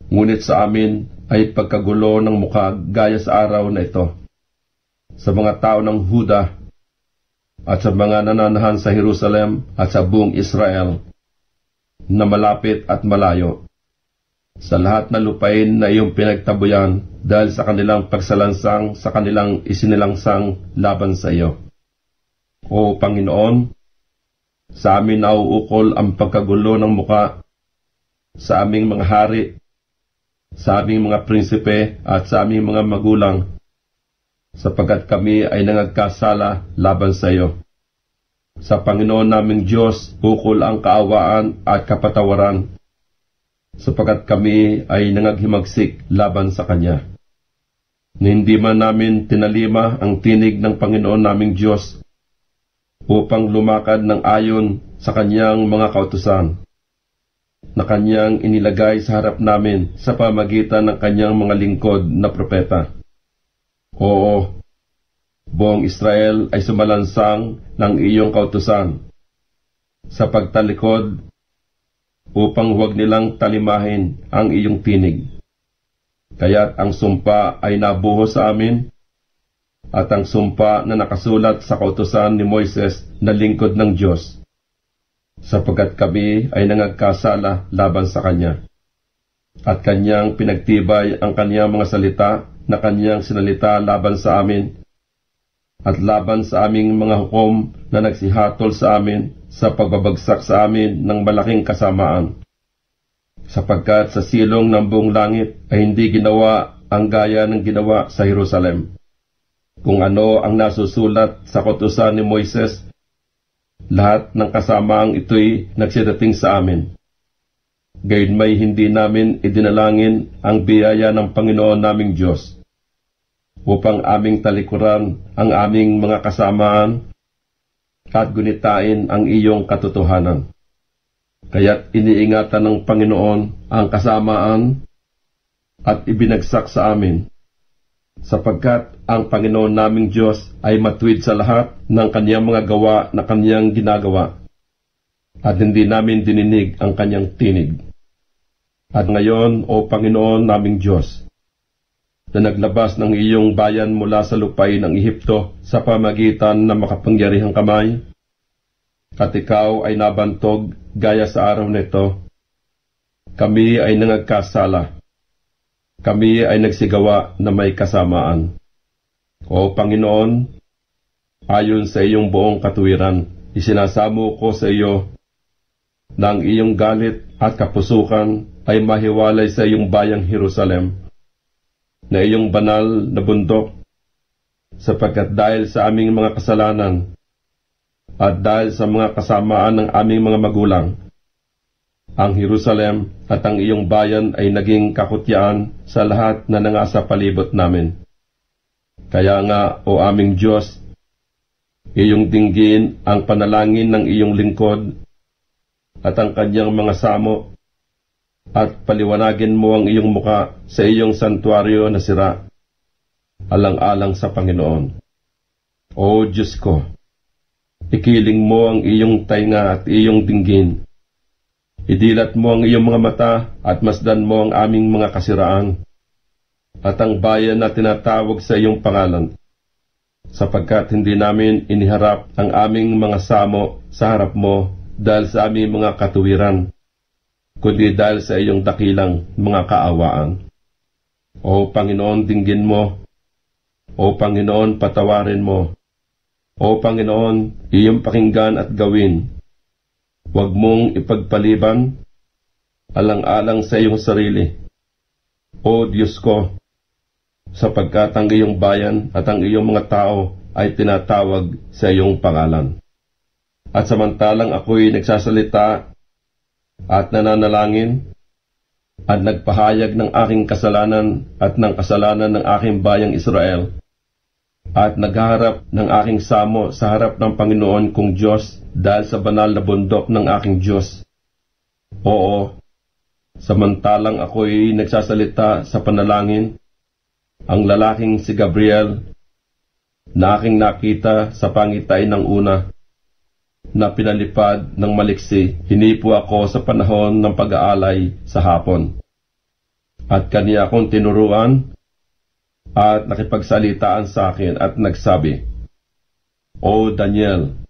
ngunit sa amin ay pagkagulo ng mukha gaya sa araw na ito, sa mga tao ng Huda at sa mga nananahan sa Jerusalem at sa buong Israel, na malapit at malayo, sa lahat na lupain na iyong pinagtabuyan dahil sa kanilang pagsalansang sa kanilang isinilangsang laban sa iyo. O Panginoon, sa amin nauukol ang pagkagulo ng muka, sa aming mga hari, sa aming mga prinsipe at sa aming mga magulang, sapagkat kami ay nangagkasala laban sa iyo. Sa Panginoon naming Diyos, ukol ang kaawaan at kapatawaran, sapagkat kami ay nangaghimagsik laban sa Kanya. Na hindi man namin tinalima ang tinig ng Panginoon naming Diyos, upang lumakad ng ayon sa kanyang mga kautusan, na kanyang inilagay sa harap namin sa pamagitan ng kanyang mga lingkod na propeta. Oo, buong Israel ay sumalansang ng iyong kautusan, sa pagtalikod upang huwag nilang talimahin ang iyong tinig. Kaya't ang sumpa ay nabuhos sa amin, at ang sumpa na nakasulat sa kautusan ni Moises na lingkod ng Diyos, sapagkat kami ay nangagkasala laban sa Kanya. At Kanyang pinagtibay ang Kanyang mga salita na Kanyang sinalita laban sa amin, at laban sa aming mga hukom na nagsihatol sa amin sa pagbabagsak sa amin ng malaking kasamaan. Sapagkat sa silong ng buong langit ay hindi ginawa ang gaya ng ginawa sa Jerusalem. Kung ano ang nasusulat sa kautusan ni Moises, lahat ng kasamaang ito'y nagsidating sa amin. Gayon may hindi namin idinalangin ang biyaya ng Panginoon naming Diyos, upang aming talikuran ang aming mga kasamaan at gunitain ang iyong katotohanan. Kaya't iniingatan ng Panginoon ang kasamaan at ibinagsak sa amin, sapagkat ang Panginoon naming Diyos ay matuwid sa lahat ng Kanyang mga gawa na Kanyang ginagawa, at hindi namin dininig ang Kanyang tinig. At ngayon, O Panginoon naming Diyos, na naglabas ng iyong bayan mula sa lupain ng Ehipto sa pamagitan ng makapangyarihang kamay, at ikaw ay nabantog gaya sa araw nito, kami ay nangagkasala, kami ay nagsigawa na may kasamaan. O Panginoon, ayon sa iyong buong katuwiran, isinasamo ko sa iyo na ang iyong galit at kapusukan ay mahiwalay sa iyong bayang Jerusalem, na iyong banal na bundok, sapagkat dahil sa aming mga kasalanan at dahil sa mga kasamaan ng aming mga magulang, ang Jerusalem at ang iyong bayan ay naging kakutyaan sa lahat na nangasa palibot namin. Kaya nga, O aming Diyos, iyong dinggin ang panalangin ng iyong lingkod at ang kanyang mga samo, at paliwanagin mo ang iyong muka sa iyong santuaryo na sira, alang-alang sa Panginoon. O Diyos ko, ikiling mo ang iyong tainga at iyong dinggin. Idilat mo ang iyong mga mata at masdan mo ang aming mga kasiraan, at ang bayan na tinatawag sa iyong pangalan, sapagkat hindi namin iniharap ang aming mga samo sa harap mo dahil sa aming mga katuwiran, kundi dahil sa iyong dakilang mga kaawaan. O Panginoon, dinggin mo. O Panginoon, patawarin mo. O Panginoon, iyong pakinggan at gawin. Huwag mong ipagpaliban, alang-alang sa iyong sarili. O Diyos ko, sapagkat ang iyong bayan at ang iyong mga tao ay tinatawag sa iyong pangalan. At samantalang ako'y nagsasalita at nananalangin, at nagpahayag ng aking kasalanan at ng kasalanan ng aking bayang Israel, at naghaharap ng aking samo sa harap ng Panginoon kong Diyos dahil sa banal na bundok ng aking Diyos. Oo, samantalang ako'y nagsasalita sa panalangin, ang lalaking si Gabriel na aking nakita sa pangitain ng una, na pinalipad ng maliksi, hinipo ako sa panahon ng pag-aalay sa hapon. At kaniya akong tinuruan at nakipagsalitaan sa akin at nagsabi, O Daniel,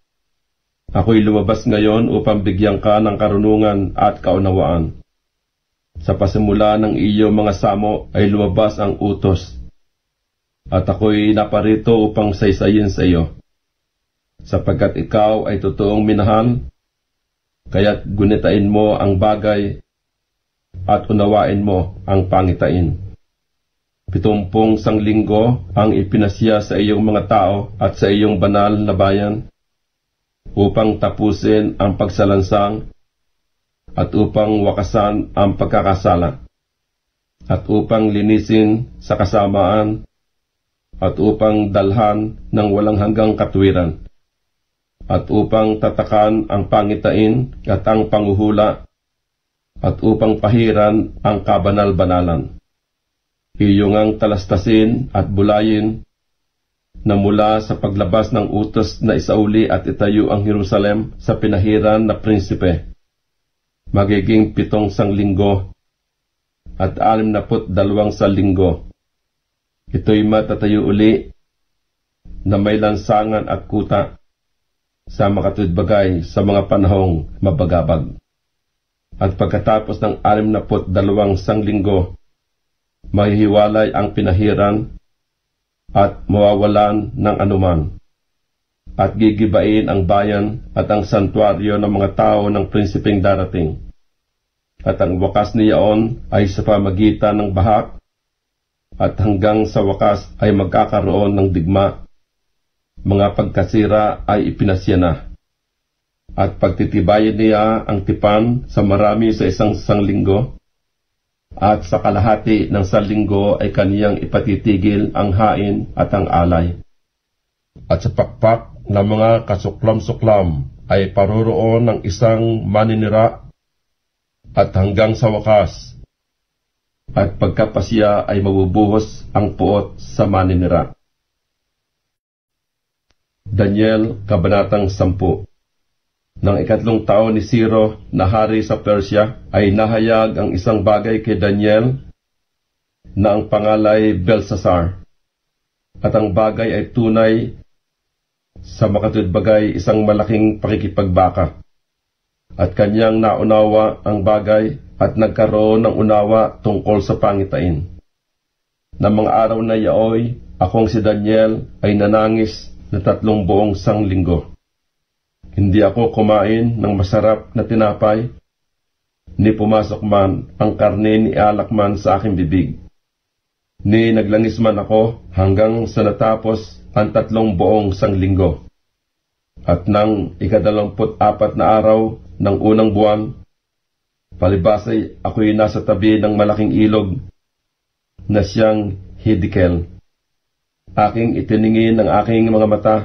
ako'y lumabas ngayon upang bigyan ka ng karunungan at kaunawaan. Sa pasimula ng iyong mga samo ay lumabas ang utos, at ako'y naparito upang saysayin sa iyo, sapagkat ikaw ay totoong minahal, kaya't gunitain mo ang bagay at unawain mo ang pangitain. 70 linggo ang ipinasya sa iyong mga tao at sa iyong banal na bayan, upang tapusin ang pagsalansang at upang wakasan ang pagkakasala, at upang linisin sa kasamaan, at upang dalhan ng walang hanggang katwiran, at upang tatakan ang pangitain at ang panghuhula, at upang pahiran ang kabanal-banalan. Iyong ang talastasin at bulayin, na mula sa paglabas ng utos na isauli at itayo ang Jerusalem sa pinahiran na prinsipe, magiging 7 sanglinggo at 62 sanglinggo. Ito'y matatayo uli na may lansangan at kuta sa makatwid bagay sa mga panahong mabagabag. At pagkatapos ng 62 sanglinggo, mahihiwalay ang pinahiran at mawawalan ng anuman, at gigibain ang bayan at ang santuaryo ng mga tao ng prinsipeng darating. At ang wakas niyaon ay sa pamagitan ng bahak, at hanggang sa wakas ay magkakaroon ng digma. Mga pagkasira ay ipinasya na, at pagtitibayin niya ang tipan sa marami sa isang sanglinggo, at sa kalahati ng sanlinggo ay kaniyang ipatitigil ang hain at ang alay. At sa pakpak ng mga kasuklam-suklam ay paroroon ng isang maninira, at hanggang sa wakas, at pagkapasya ay mabubuhos ang puot sa maninira. Daniel, Kabanatang 10. Nang 2 taon ni Ciro na hari sa Persya, ay nahayag ang isang bagay kay Daniel na ang pangalay Belsasar. At ang bagay ay tunay sa makatwid bagay isang malaking pakikipagbaka. At kanyang naunawa ang bagay at nagkaroon ng unawa tungkol sa pangitain. Na mga araw na yaoy, akong si Daniel ay nanangis na 3 buong sanglinggo. Hindi ako kumain ng masarap na tinapay, ni pumasok man ang karne ni alak man sa aking bibig. Ni naglangis man ako hanggang sa natapos ang 3 buong sanglinggo. At nang 24 na araw ng unang buwan, palibasay ako'y nasa tabi ng malaking ilog na siyang Hiddekel. Aking itiningin ang aking mga mata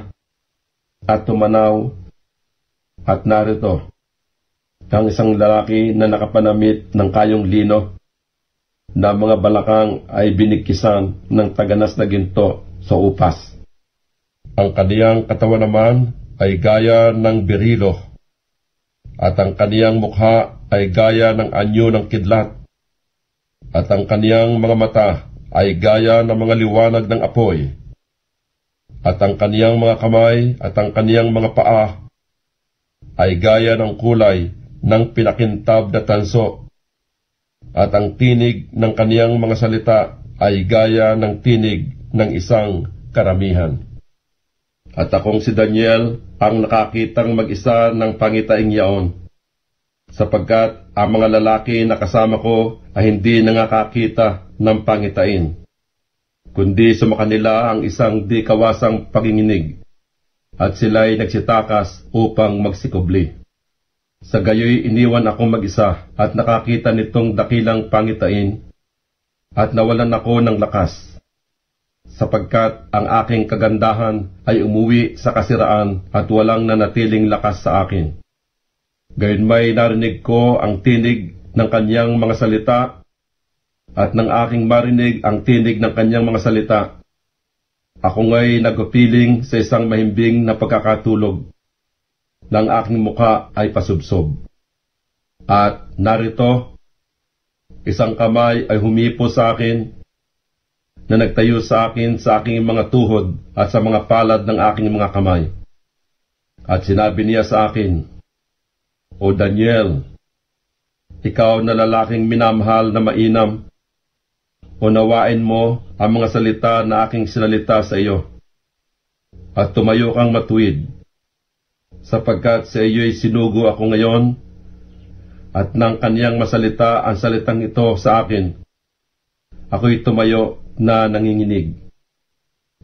at tumanaw, at narito ang isang lalaki na nakapanamit ng kayong lino, na mga balakang ay binigkisan ng taganas na ginto sa upas. Ang kaniyang katawan naman ay gaya ng berilo, at ang kaniyang mukha ay gaya ng anyo ng kidlat, at ang kaniyang mga mata ay gaya ng mga liwanag ng apoy, at ang kaniyang mga kamay at ang kaniyang mga paa ay gaya ng kulay ng pinakintab na tanso, at ang tinig ng kaniyang mga salita ay gaya ng tinig ng isang karamihan. At akong si Daniel ang nakakitang mag-isa ng pangitaing yaon, sapagkat ang mga lalaki na kasama ko ay hindi nakakita ng pangitain, kundi sumakanila ang isang di kawasang panginginig, at sila'y nagsitakas upang magsikubli. Sa gayoy iniwan akong mag-isa at nakakita nitong dakilang pangitain, at nawalan ako ng lakas, sapagkat ang aking kagandahan ay umuwi sa kasiraan at walang nanatiling lakas sa akin. Gayunmay narinig ko ang tinig ng kanyang mga salita, at nang aking marinig ang tinig ng kanyang mga salita, ako nga'y nagpiling sa isang mahimbing na pagkakatulog, ng aking mukha ay pasubsob. At narito, isang kamay ay humipo sa akin, na nagtayo sa akin sa aking mga tuhod at sa mga palad ng aking mga kamay. At sinabi niya sa akin, O Daniel, ikaw na lalaking minamahal na mainam, unawain mo ang mga salita na aking sinalita sa iyo, at tumayo kang matuwid, sapagkat sa iyo'y sinugo ako ngayon, at nang kaniyang masalita ang salitang ito sa akin, ako'y tumayo na nanginginig.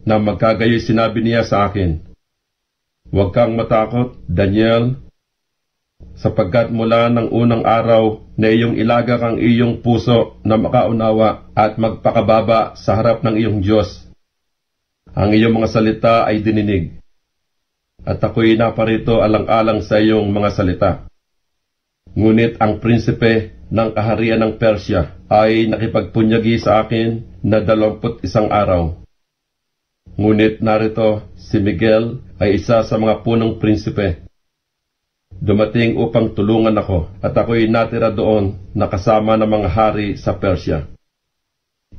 Na magkagayoy sinabi niya sa akin, Huwag kang matakot, Daniel, sapagkat mula ng unang araw na iyong ilagak ang iyong puso na makaunawa at magpakababa sa harap ng iyong Diyos, ang iyong mga salita ay dininig, at ako'y naparito alang-alang sa iyong mga salita. Ngunit ang prinsipe ng kaharian ng Persya ay nakipagpunyagi sa akin na 21 araw. Ngunit narito, si Miguel ay isa sa mga punong prinsipe. Dumating upang tulungan ako at ako'y natira doon na kasama ng mga hari sa Persya.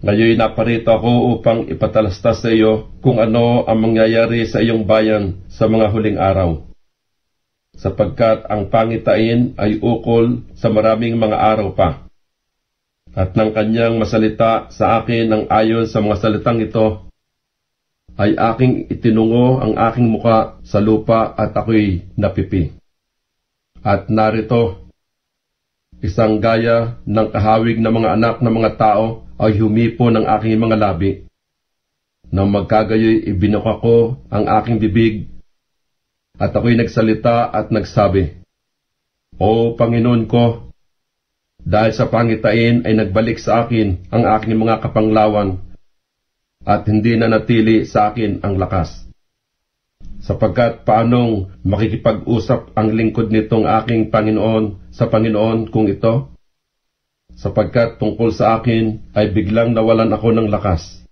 Ngayon naparito ako upang ipatalastas sa iyo kung ano ang mangyayari sa iyong bayan sa mga huling araw. Sapagkat ang pangitain ay ukol sa maraming mga araw pa. At ng kanyang masalita sa akin ang ayon sa mga salitang ito, ay aking itinungo ang aking muka sa lupa at ako'y napipi. At narito, isang gaya ng kahawig na mga anak ng mga tao ay humipo ng aking mga labi. Nang magkagayoy ibinuka ko ang aking bibig, at ako'y nagsalita at nagsabi, O Panginoon ko, dahil sa pangitain ay nagbalik sa akin ang aking mga kapanglawan, at hindi na natili sa akin ang lakas. Sapagkat paanong makikipag-usap ang lingkod nitong aking Panginoon sa Panginoon kung ito? Sapagkat tungkol sa akin ay biglang nawalan ako ng lakas,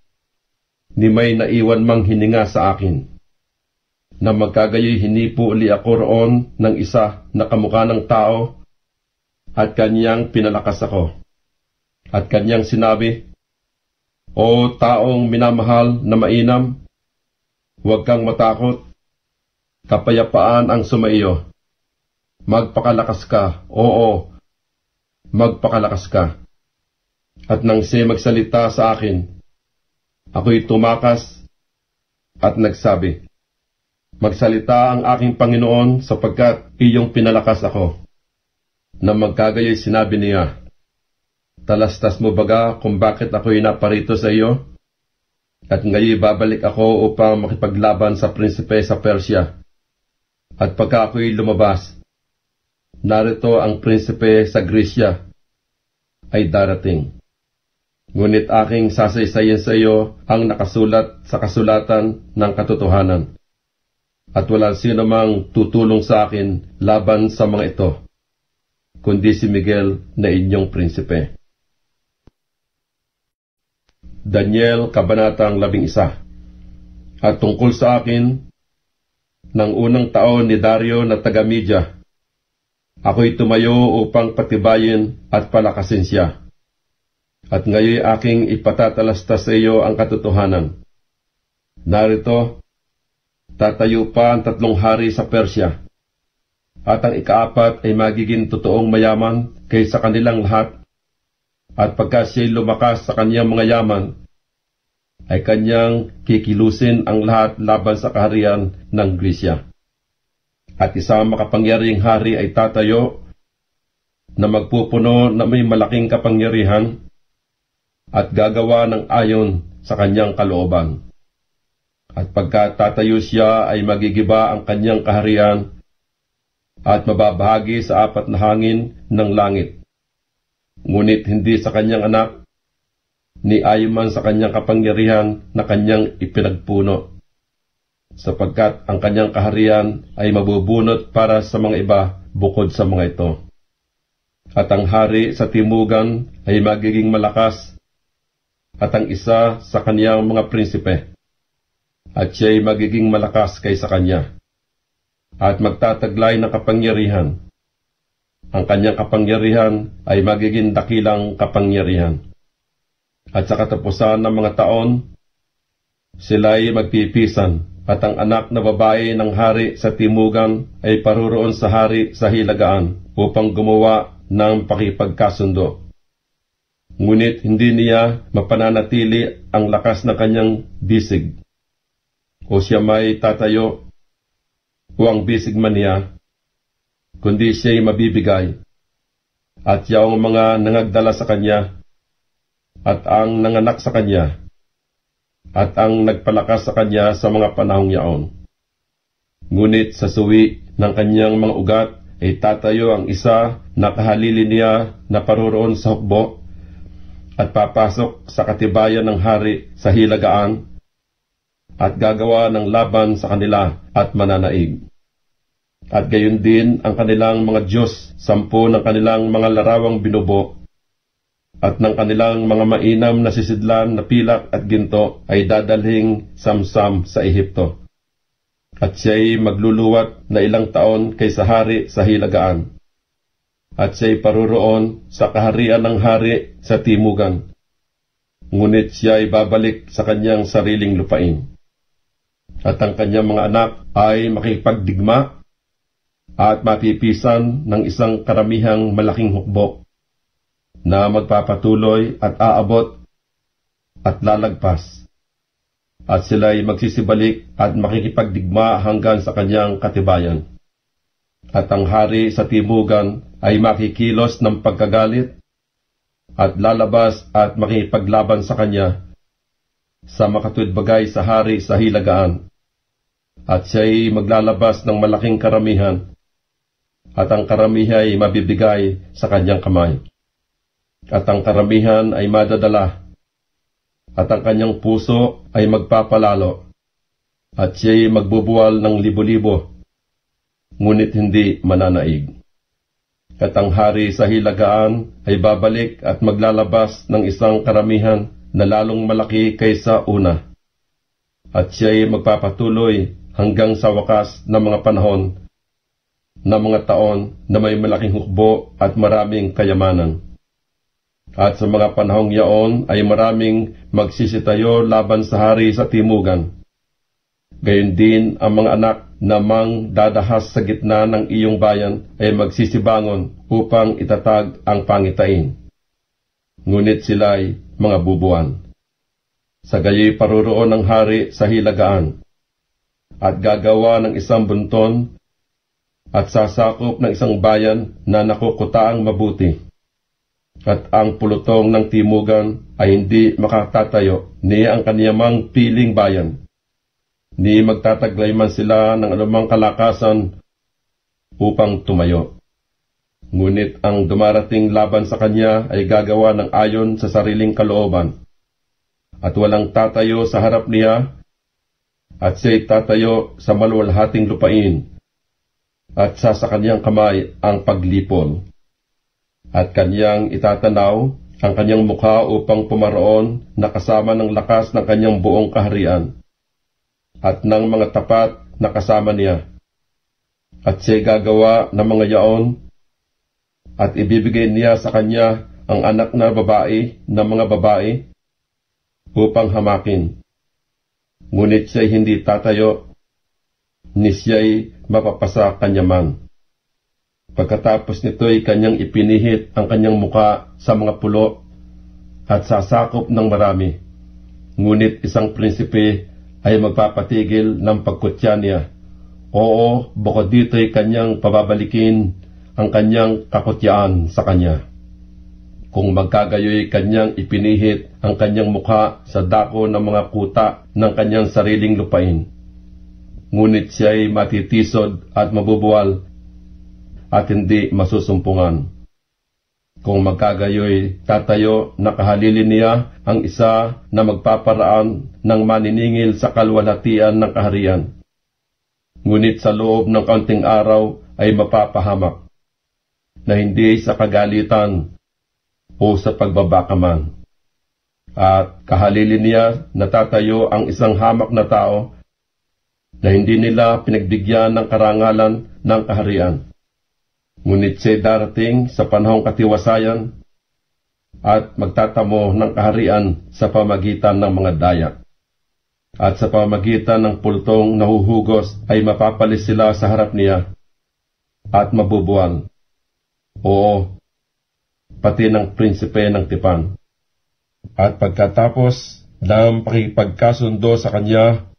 ni may naiwan mang hininga sa akin. Na magkagayoy hinipo uli ako roon ng isa na kamukha ng tao, at kanyang pinalakas ako. At kanyang sinabi, O taong minamahal na mainam, huwag kang matakot, kapayapaan ang sumaiyo. Magpakalakas ka, oo, magpakalakas ka. At nang siya magsalita sa akin, ako'y tumakas at nagsabi, Magsalita ang aking Panginoon sapagkat iyong pinalakas ako. Na magkagayoy sinabi niya, Talastas mo baga kung bakit ako'y naparito sa iyo? At ngayon babalik ako upang makipaglaban sa prinsipe sa Persya. At pagka ako'y lumabas, narito ang prinsipe sa Grisya ay darating. Ngunit aking sasaysayin sa iyo ang nakasulat sa kasulatan ng katotohanan. At walang sino mang tutulong sa akin laban sa mga ito, kundi si Miguel na inyong prinsipe. Daniel, Kabanatang 11. At tungkol sa akin, ng unang taon ni Dario na taga-Media, ako'y tumayo upang patibayin at palakasin siya. At ngayon aking ipatatalastas sa iyo ang katotohanan. Narito, tatayo pa ang 3 hari sa Persya, at ang ika-4 ay magiging totoong mayaman kaysa kanilang lahat, at pagka siya'y lumakas sa kanyang mga yaman, ay kanyang kikilusin ang lahat laban sa kaharian ng Grisya. At isang makapangyarihang hari ay tatayo na magpupuno na may malaking kapangyarihan at gagawa ng ayon sa kanyang kalooban. At pagka tatayo siya ay magigiba ang kanyang kaharian at mababahagi sa 4 na hangin ng langit. Ngunit hindi sa kanyang anak, ni ayuman sa kanyang kapangyarihan na kanyang ipinagpuno, sapagkat ang kanyang kaharian ay mabubunot para sa mga iba bukod sa mga ito. At ang hari sa timugan ay magiging malakas, at ang isa sa kanyang mga prinsipe, at siya'y magiging malakas kaysa kanya, at magtataglay ng kapangyarihan. Ang kanyang kapangyarihan ay magiging dakilang kapangyarihan. At sa katapusan ng mga taon, sila'y magpipisan, at ang anak na babae ng hari sa timugan ay paruroon sa hari sa hilagaan upang gumawa ng pakipagkasundo. Ngunit hindi niya mapananatili ang lakas ng kanyang bisig, o siya may tatayo, o ang bisig man niya, kundi siya'y mabibigay, at yaong mga nangagdala sa kanya, at ang nanganak sa kanya, at ang nagpalakas sa kanya sa mga panahong yaon. Ngunit sa suwi ng kanyang mga ugat ay tatayo ang isa na kahalili niya na paroroon sa hukbo, at papasok sa katibayan ng hari sa hilagaan, at gagawa ng laban sa kanila at mananaig. At gayon din ang kanilang mga Diyos, 10 ng kanilang mga larawang binubo, at ng kanilang mga mainam na sisidlan na pilak at ginto ay dadalhing samsam sa Ehipto. At siya'y magluluwat na ilang taon kay sa hari sa hilagaan. At siya'y paruroon sa kaharian ng hari sa timugan. Ngunit siya'y babalik sa kanyang sariling lupain. At ang kanyang mga anak ay makipagdigma at mapipisan ng isang karamihang malaking hukbo na magpapatuloy at aabot at lalagpas. At sila'y magsisibalik at makikipagdigma hanggang sa kanyang katibayan. At ang hari sa timugan ay makikilos ng pagkagalit at lalabas at makipaglaban sa kanya sa makatuwid bagay sa hari sa hilagaan. At siya'y maglalabas ng malaking karamihan at ang karamihan ay mabibigay sa kanyang kamay. At ang karamihan ay madadala, at ang kanyang puso ay magpapalalo, at siya'y magbubuwal ng libo-libo, ngunit hindi mananaig. At ang hari sa hilagaan ay babalik at maglalabas ng isang karamihan na lalong malaki kaysa una, at siya'y magpapatuloy hanggang sa wakas ng mga panahon, na mga taon na may malaking hukbo at maraming kayamanan. At sa mga panahong yaon ay maraming magsisitayo laban sa hari sa timugan. Gayon din ang mga anak na mang dadahas sa gitna ng iyong bayan ay magsisibangon upang itatag ang pangitain. Ngunit sila'y mga bubuan. Sa gayoy paruroon ng hari sa hilagaan at gagawa ng isang bunton at sasakop ng isang bayan na nakukutaang mabuti. At ang pulutong ng timugan ay hindi makatatayo ni ang kaniyamang piling bayan. Ni magtataglay man sila ng anumang kalakasan upang tumayo. Ngunit ang dumarating laban sa kanya ay gagawa ng ayon sa sariling kalooban. At walang tatayo sa harap niya, at siya'y tatayo sa maluwalhating lupain, at sa kanyang kamay ang paglipol. At kanyang itatanaw ang kanyang mukha upang pumaroon na kasama ng lakas ng kanyang buong kaharian, at ng mga tapat na kasama niya. At siya'y gagawa ng mga yaon, at ibibigay niya sa kanya ang anak na babae ng mga babae upang hamakin. Ngunit siya'y hindi tatayo, ni siya'y mapapasa kanyaman. Pagkatapos nito'y kanyang ipinihit ang kanyang muka sa mga pulo at sasakop ng marami. Ngunit isang prinsipe ay magpapatigil ng pagkutya niya. Oo, bukod dito'y kanyang pababalikin ang kanyang kakutyaan sa kanya. Kung magkagayoy kanyang ipinihit ang kanyang mukha sa dako ng mga kuta ng kanyang sariling lupain. Ngunit siya'y matitisod at mabubuwal at hindi masusumpungan. Kung magkagayoy, tatayo na kahalili niya ang isa na magpaparaan ng maniningil sa kalwalhatian ng kaharian. Ngunit sa loob ng kaunting araw ay mapapahamak, na hindi sa kagalitan o sa pagbabaka man. At kahalili niya na tatayo ang isang hamak na tao na hindi nila pinagbigyan ng karangalan ng kaharian. Ngunit siya'y darating sa panahong katiwasayan at magtatamo ng kaharian sa pamagitan ng mga dayak. At sa pamagitan ng pultong nahuhugos ay mapapalis sila sa harap niya at mabubuwal. Oo, pati ng prinsipe ng tipan. At pagkatapos ng pakipagkasundo sa kanya,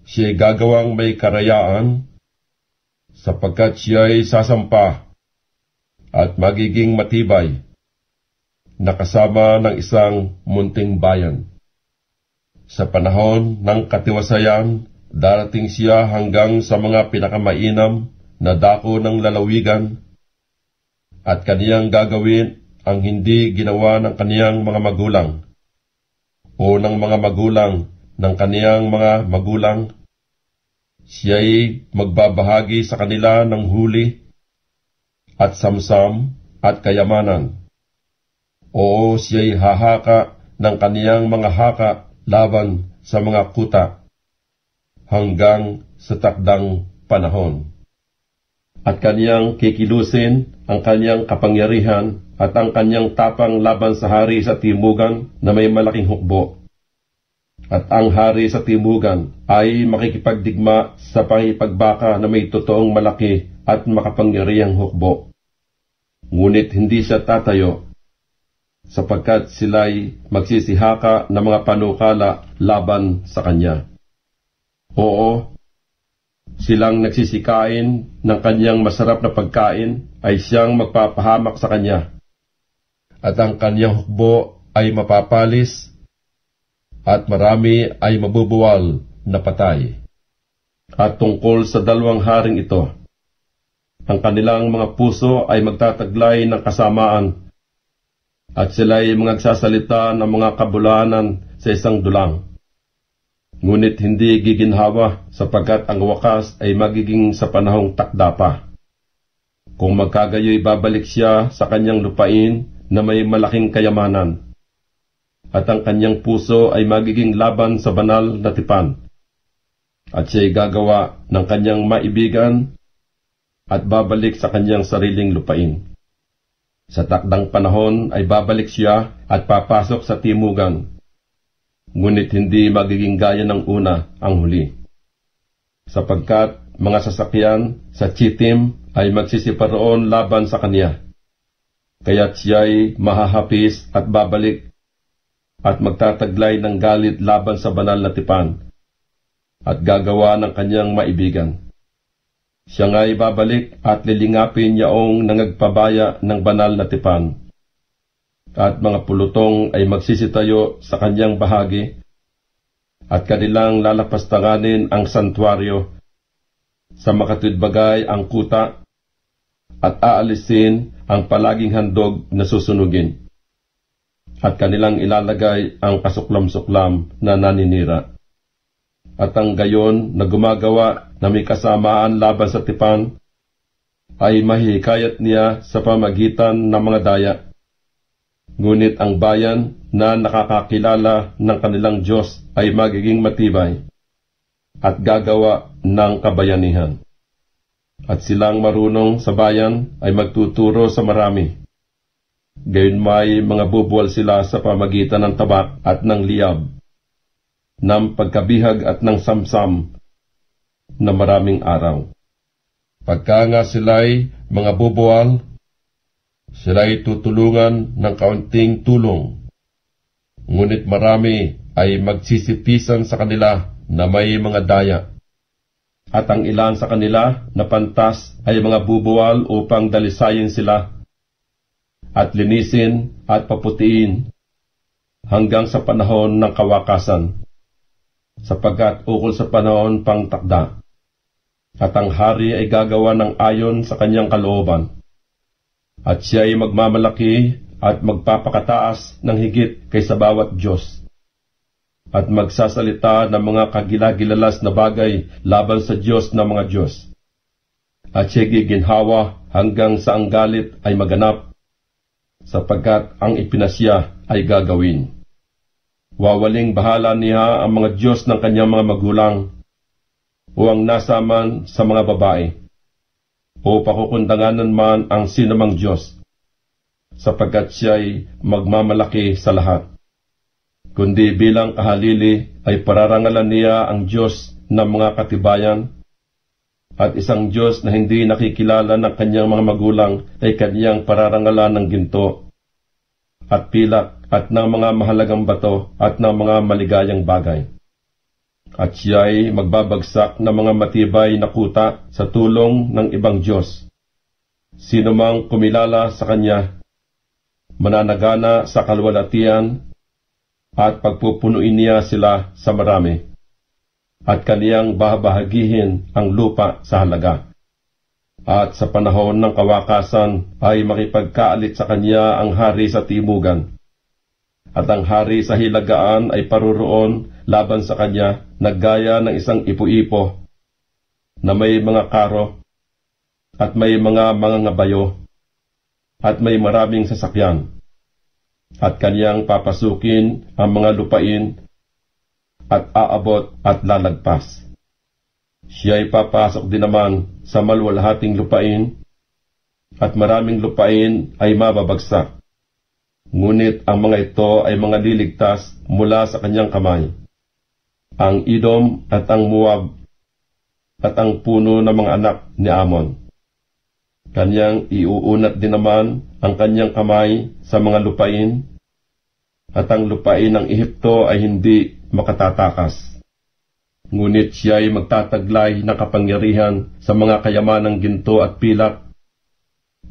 siya'y gagawang may karayaan, sapagkat siya'y sasampa at magiging matibay, nakasama ng isang munting bayan. Sa panahon ng katiwasayan, darating siya hanggang sa mga pinakamainam na dako ng lalawigan, at kaniyang gagawin ang hindi ginawa ng kaniyang mga magulang, o ng mga magulang ng kaniyang mga magulang. Siya'y magbabahagi sa kanila ng huli at samsam at kayamanan. Oo, siya'y hahaka ng kaniyang mga haka laban sa mga kuta hanggang sa takdang panahon. At kaniyang kikilusin ang kaniyang kapangyarihan at ang kaniyang tapang laban sa hari sa timugan na may malaking hukbo. At ang hari sa timugan ay makikipagdigma sa pangipagbaka na may totoong malaki at makapangyarihang hukbo. Ngunit hindi siya tatayo, sapagkat sila'y magsisihaka ng mga panukala laban sa kanya. Oo, silang nagsisikain ng kanyang masarap na pagkain ay siyang magpapahamak sa kanya, at ang kanyang hukbo ay mapapalis, at marami ay mabubuwal na patay. At tungkol sa dalawang haring ito, ang kanilang mga puso ay magtataglay ng kasamaan, at sila'y magsasalita ng mga kabulanan sa isang dulang. Ngunit hindi giginhawa sapagkat ang wakas ay magiging sa panahong takda pa. Kung magkagayoy babalik siya sa kanyang lupain na may malaking kayamanan, at ang kanyang puso ay magiging laban sa banal na tipan, at siya'y gagawa ng kanyang maibigan at babalik sa kanyang sariling lupain. Sa takdang panahon ay babalik siya at papasok sa timugan, ngunit hindi magiging gaya ng una ang huli. Sapagkat mga sasakyan sa Chittim ay magsisiparoon laban sa kanya, kaya't siya'y mahahapis at babalik at magtataglay ng galit laban sa banal na tipan, at gagawa ng kanyang maibigan. Siya nga'y babalik at lilingapin yaong nangagpabaya ng banal na tipan, at mga pulutong ay magsisitayo sa kanyang bahagi, at kanilang lalapastanganin ang santuaryo, sa makatwidbagay ang kuta, at aalisin ang palaging handog na susunugin, at kanilang ilalagay ang kasuklam-suklam na naninira. At ang gayon na gumagawa na may kasamaan laban sa tipan, ay mahihikayat niya sa pamagitan ng mga daya. Ngunit ang bayan na nakakakilala ng kanilang Diyos ay magiging matibay at gagawa ng kabayanihan. At silang marunong sa bayan ay magtuturo sa marami. Gayon may mga bubuwal sila sa pamagitan ng tabak at ng liyab, ng pagkabihag at ng samsam na maraming araw. Pagka nga sila'y mga bubuwal, sila'y tutulungan ng kaunting tulong, ngunit marami ay magsisipisan sa kanila na may mga daya. At ang ilan sa kanila na pantas ay mga bubuwal upang dalisayin sila, at linisin at paputiin hanggang sa panahon ng kawakasan, sapagkat ukol sa panahon pang takda, at ang hari ay gagawa ng ayon sa kanyang kalooban, at siya ay magmamalaki at magpapakataas ng higit kaysa bawat Diyos, at magsasalita ng mga kagilagilalas na bagay laban sa Diyos ng mga Diyos, at siya giginhawa hanggang sa ang galit ay maganap, sapagkat ang ipinasya ay gagawin. Wawaling bahala niya ang mga Diyos ng kanyang mga magulang, o ang nasaman sa mga babae, o pakukundanganan man ang sinumang Diyos, sapagkat siya'y magmamalaki sa lahat. Kundi bilang kahalili ay pararangalan niya ang Diyos ng mga katibayan, at isang Diyos na hindi nakikilala ng kanyang mga magulang ay kanyang pararangalan ng ginto, at pilak, at ng mga mahalagang bato, at ng mga maligayang bagay. At siya'y magbabagsak ng mga matibay na kuta sa tulong ng ibang Diyos. Sino mang kumilala sa kanya, mananagana sa kalwalatian, at pagpupunuin niya sila sa marami, at kaniyang bahabahagihin ang lupa sa halaga. At sa panahon ng kawakasan ay makipagkaalit sa kanya ang hari sa timugan, at ang hari sa hilagaan ay paruroon laban sa kanya na gaya ng isang ipo-ipo na may mga karo, at may mga ngabayo, at may maraming sasakyan. at kaniyang papasukin ang mga lupain at aabot at lalagpas. Siya'y papasok din naman sa maluwalhating lupain at maraming lupain ay mababagsak. Ngunit ang mga ito ay mga liligtas mula sa kanyang kamay. Ang Edom at ang Moab at ang puno ng mga anak ni Ammon. Kanyang iuunat din naman ang kanyang kamay sa mga lupain, at ang lupain ng Ehipto ay hindi makatatakas. Ngunit siya ay magtataglay ng kapangyarihan sa mga kayamanang ginto at pilak,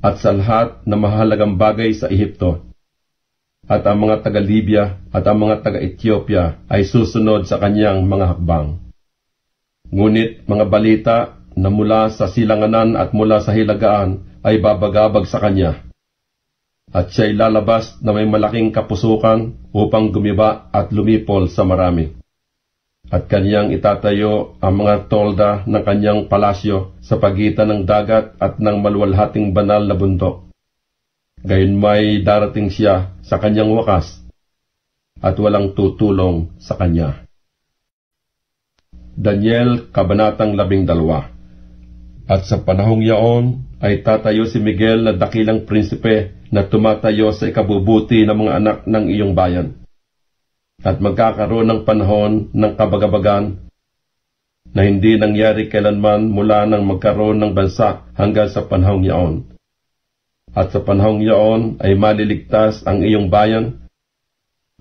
at sa lahat na mahalagang bagay sa Ehipto. At ang mga taga-Libya at ang mga taga-Ethiopia ay susunod sa kanyang mga hakbang. Ngunit mga balita na mula sa silanganan at mula sa hilagaan ay babagabag sa kanya. At siya'y lalabas na may malaking kapusukan upang gumiba at lumipol sa marami. At kanyang itatayo ang mga tolda ng kanyang palasyo sa pagitan ng dagat at ng maluwalhating banal na bundok. Gayon may darating siya sa kanyang wakas at walang tutulong sa kanya. Daniel, Kabanatang 12. At sa panahong yaon ay tatayo si Miguel na dakilang prinsipe na tumatayo sa ikabubuti ng mga anak ng iyong bayan. At magkakaroon ng panahon ng kabagabagan na hindi nangyari kailanman mula nang magkaroon ng bansa hanggang sa panahong yaon. At sa panahong yaon ay maliligtas ang iyong bayan,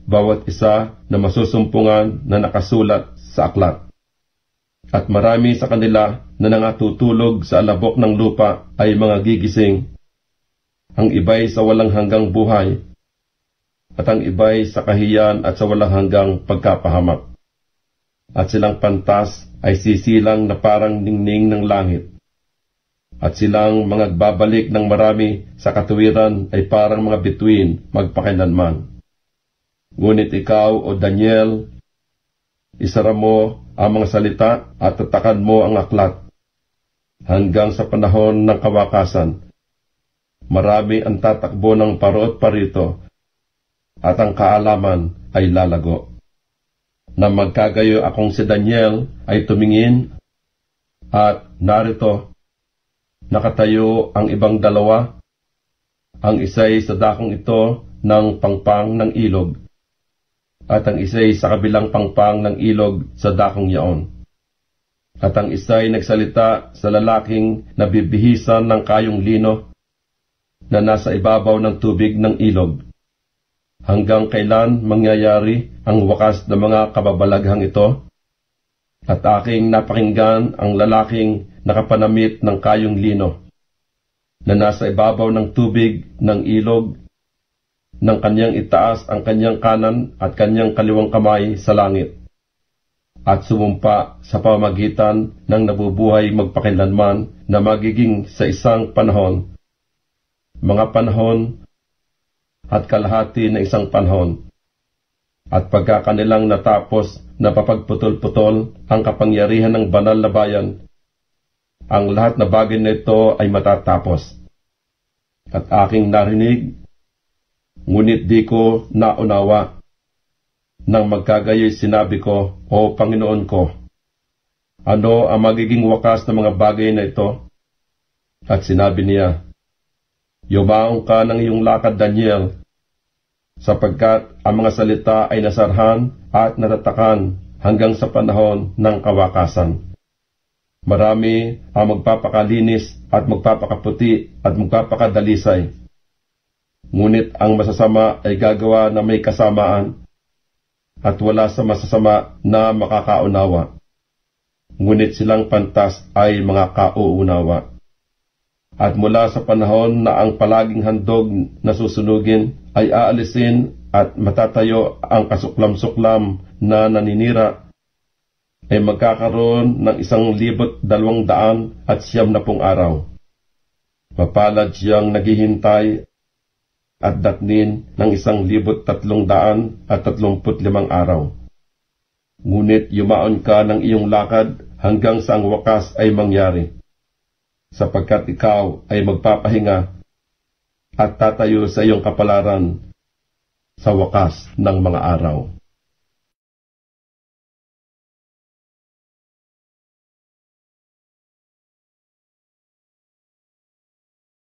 bawat isa na masusumpungan na nakasulat sa aklat. At marami sa kanila na nangatutulog sa alabok ng lupa ay mga gigising. Ang iba'y sa walang hanggang buhay, at ang iba'y sa kahiyan at sa walang hanggang pagkapahamak. At silang pantas ay sisilang na parang ningning ng langit. At silang mga babalik ng marami sa katuwiran ay parang mga bituin magpakailanman. Ngunit ikaw, o Daniel, isara mo ang mga salita at tatakan mo ang aklat hanggang sa panahon ng kawakasan. Marami ang tatakbo ng paro at parito, at ang kaalaman ay lalago. Na magkagayo akong si Daniel ay tumingin, at narito, nakatayo ang ibang dalawa, ang isa'y sa dakong ito ng pangpang ng ilog, at ang isa'y sa kabilang pangpang ng ilog sa dakong yaon. At ang isa'y nagsalita sa lalaking nabibihisan ng kayong lino na nasa ibabaw ng tubig ng ilog. Hanggang kailan mangyayari ang wakas ng mga kababalaghang ito? At aking napakinggan ang lalaking nakapanamit ng kayong lino na nasa ibabaw ng tubig ng ilog, nang kanyang itaas ang kanyang kanan at kanyang kaliwang kamay sa langit, at sumumpa sa pamamagitan ng nabubuhay magpakailanman na magiging sa isang panahon, mga panahon at kalahati na isang panahon, at pagka kanilang natapos na papagputol-putol ang kapangyarihan ng banal na bayan, ang lahat na bagay na ito ay matatapos. At aking narinig, ngunit di ko naunawa. Nang magkagayoy sinabi ko, O Panginoon ko, ano ang magiging wakas ng mga bagay na ito? At sinabi niya, Yumaong ka ng iyong lakad, Daniel, sapagkat ang mga salita ay nasarhan at natatakan hanggang sa panahon ng kawakasan. Marami ang magpapakalinis at magpapakaputi at magpapakadalisay. Ngunit ang masasama ay gagawa na may kasamaan, at wala sa masasama na makakaunawa. Ngunit silang pantas ay mga kauunawa. At mula sa panahon na ang palaging handog na susunugin ay aalisin at matatayo ang kasuklam-suklam na naninira, ay magkakaroon ng 1,290 araw. Mapalad siyang naghihintay at datnin ng 1,335 araw. Ngunit yumaon ka ng iyong lakad hanggang sa ang wakas ay mangyari, sapagkat ikaw ay magpapahinga at tatayo sa iyong kapalaran sa wakas ng mga araw.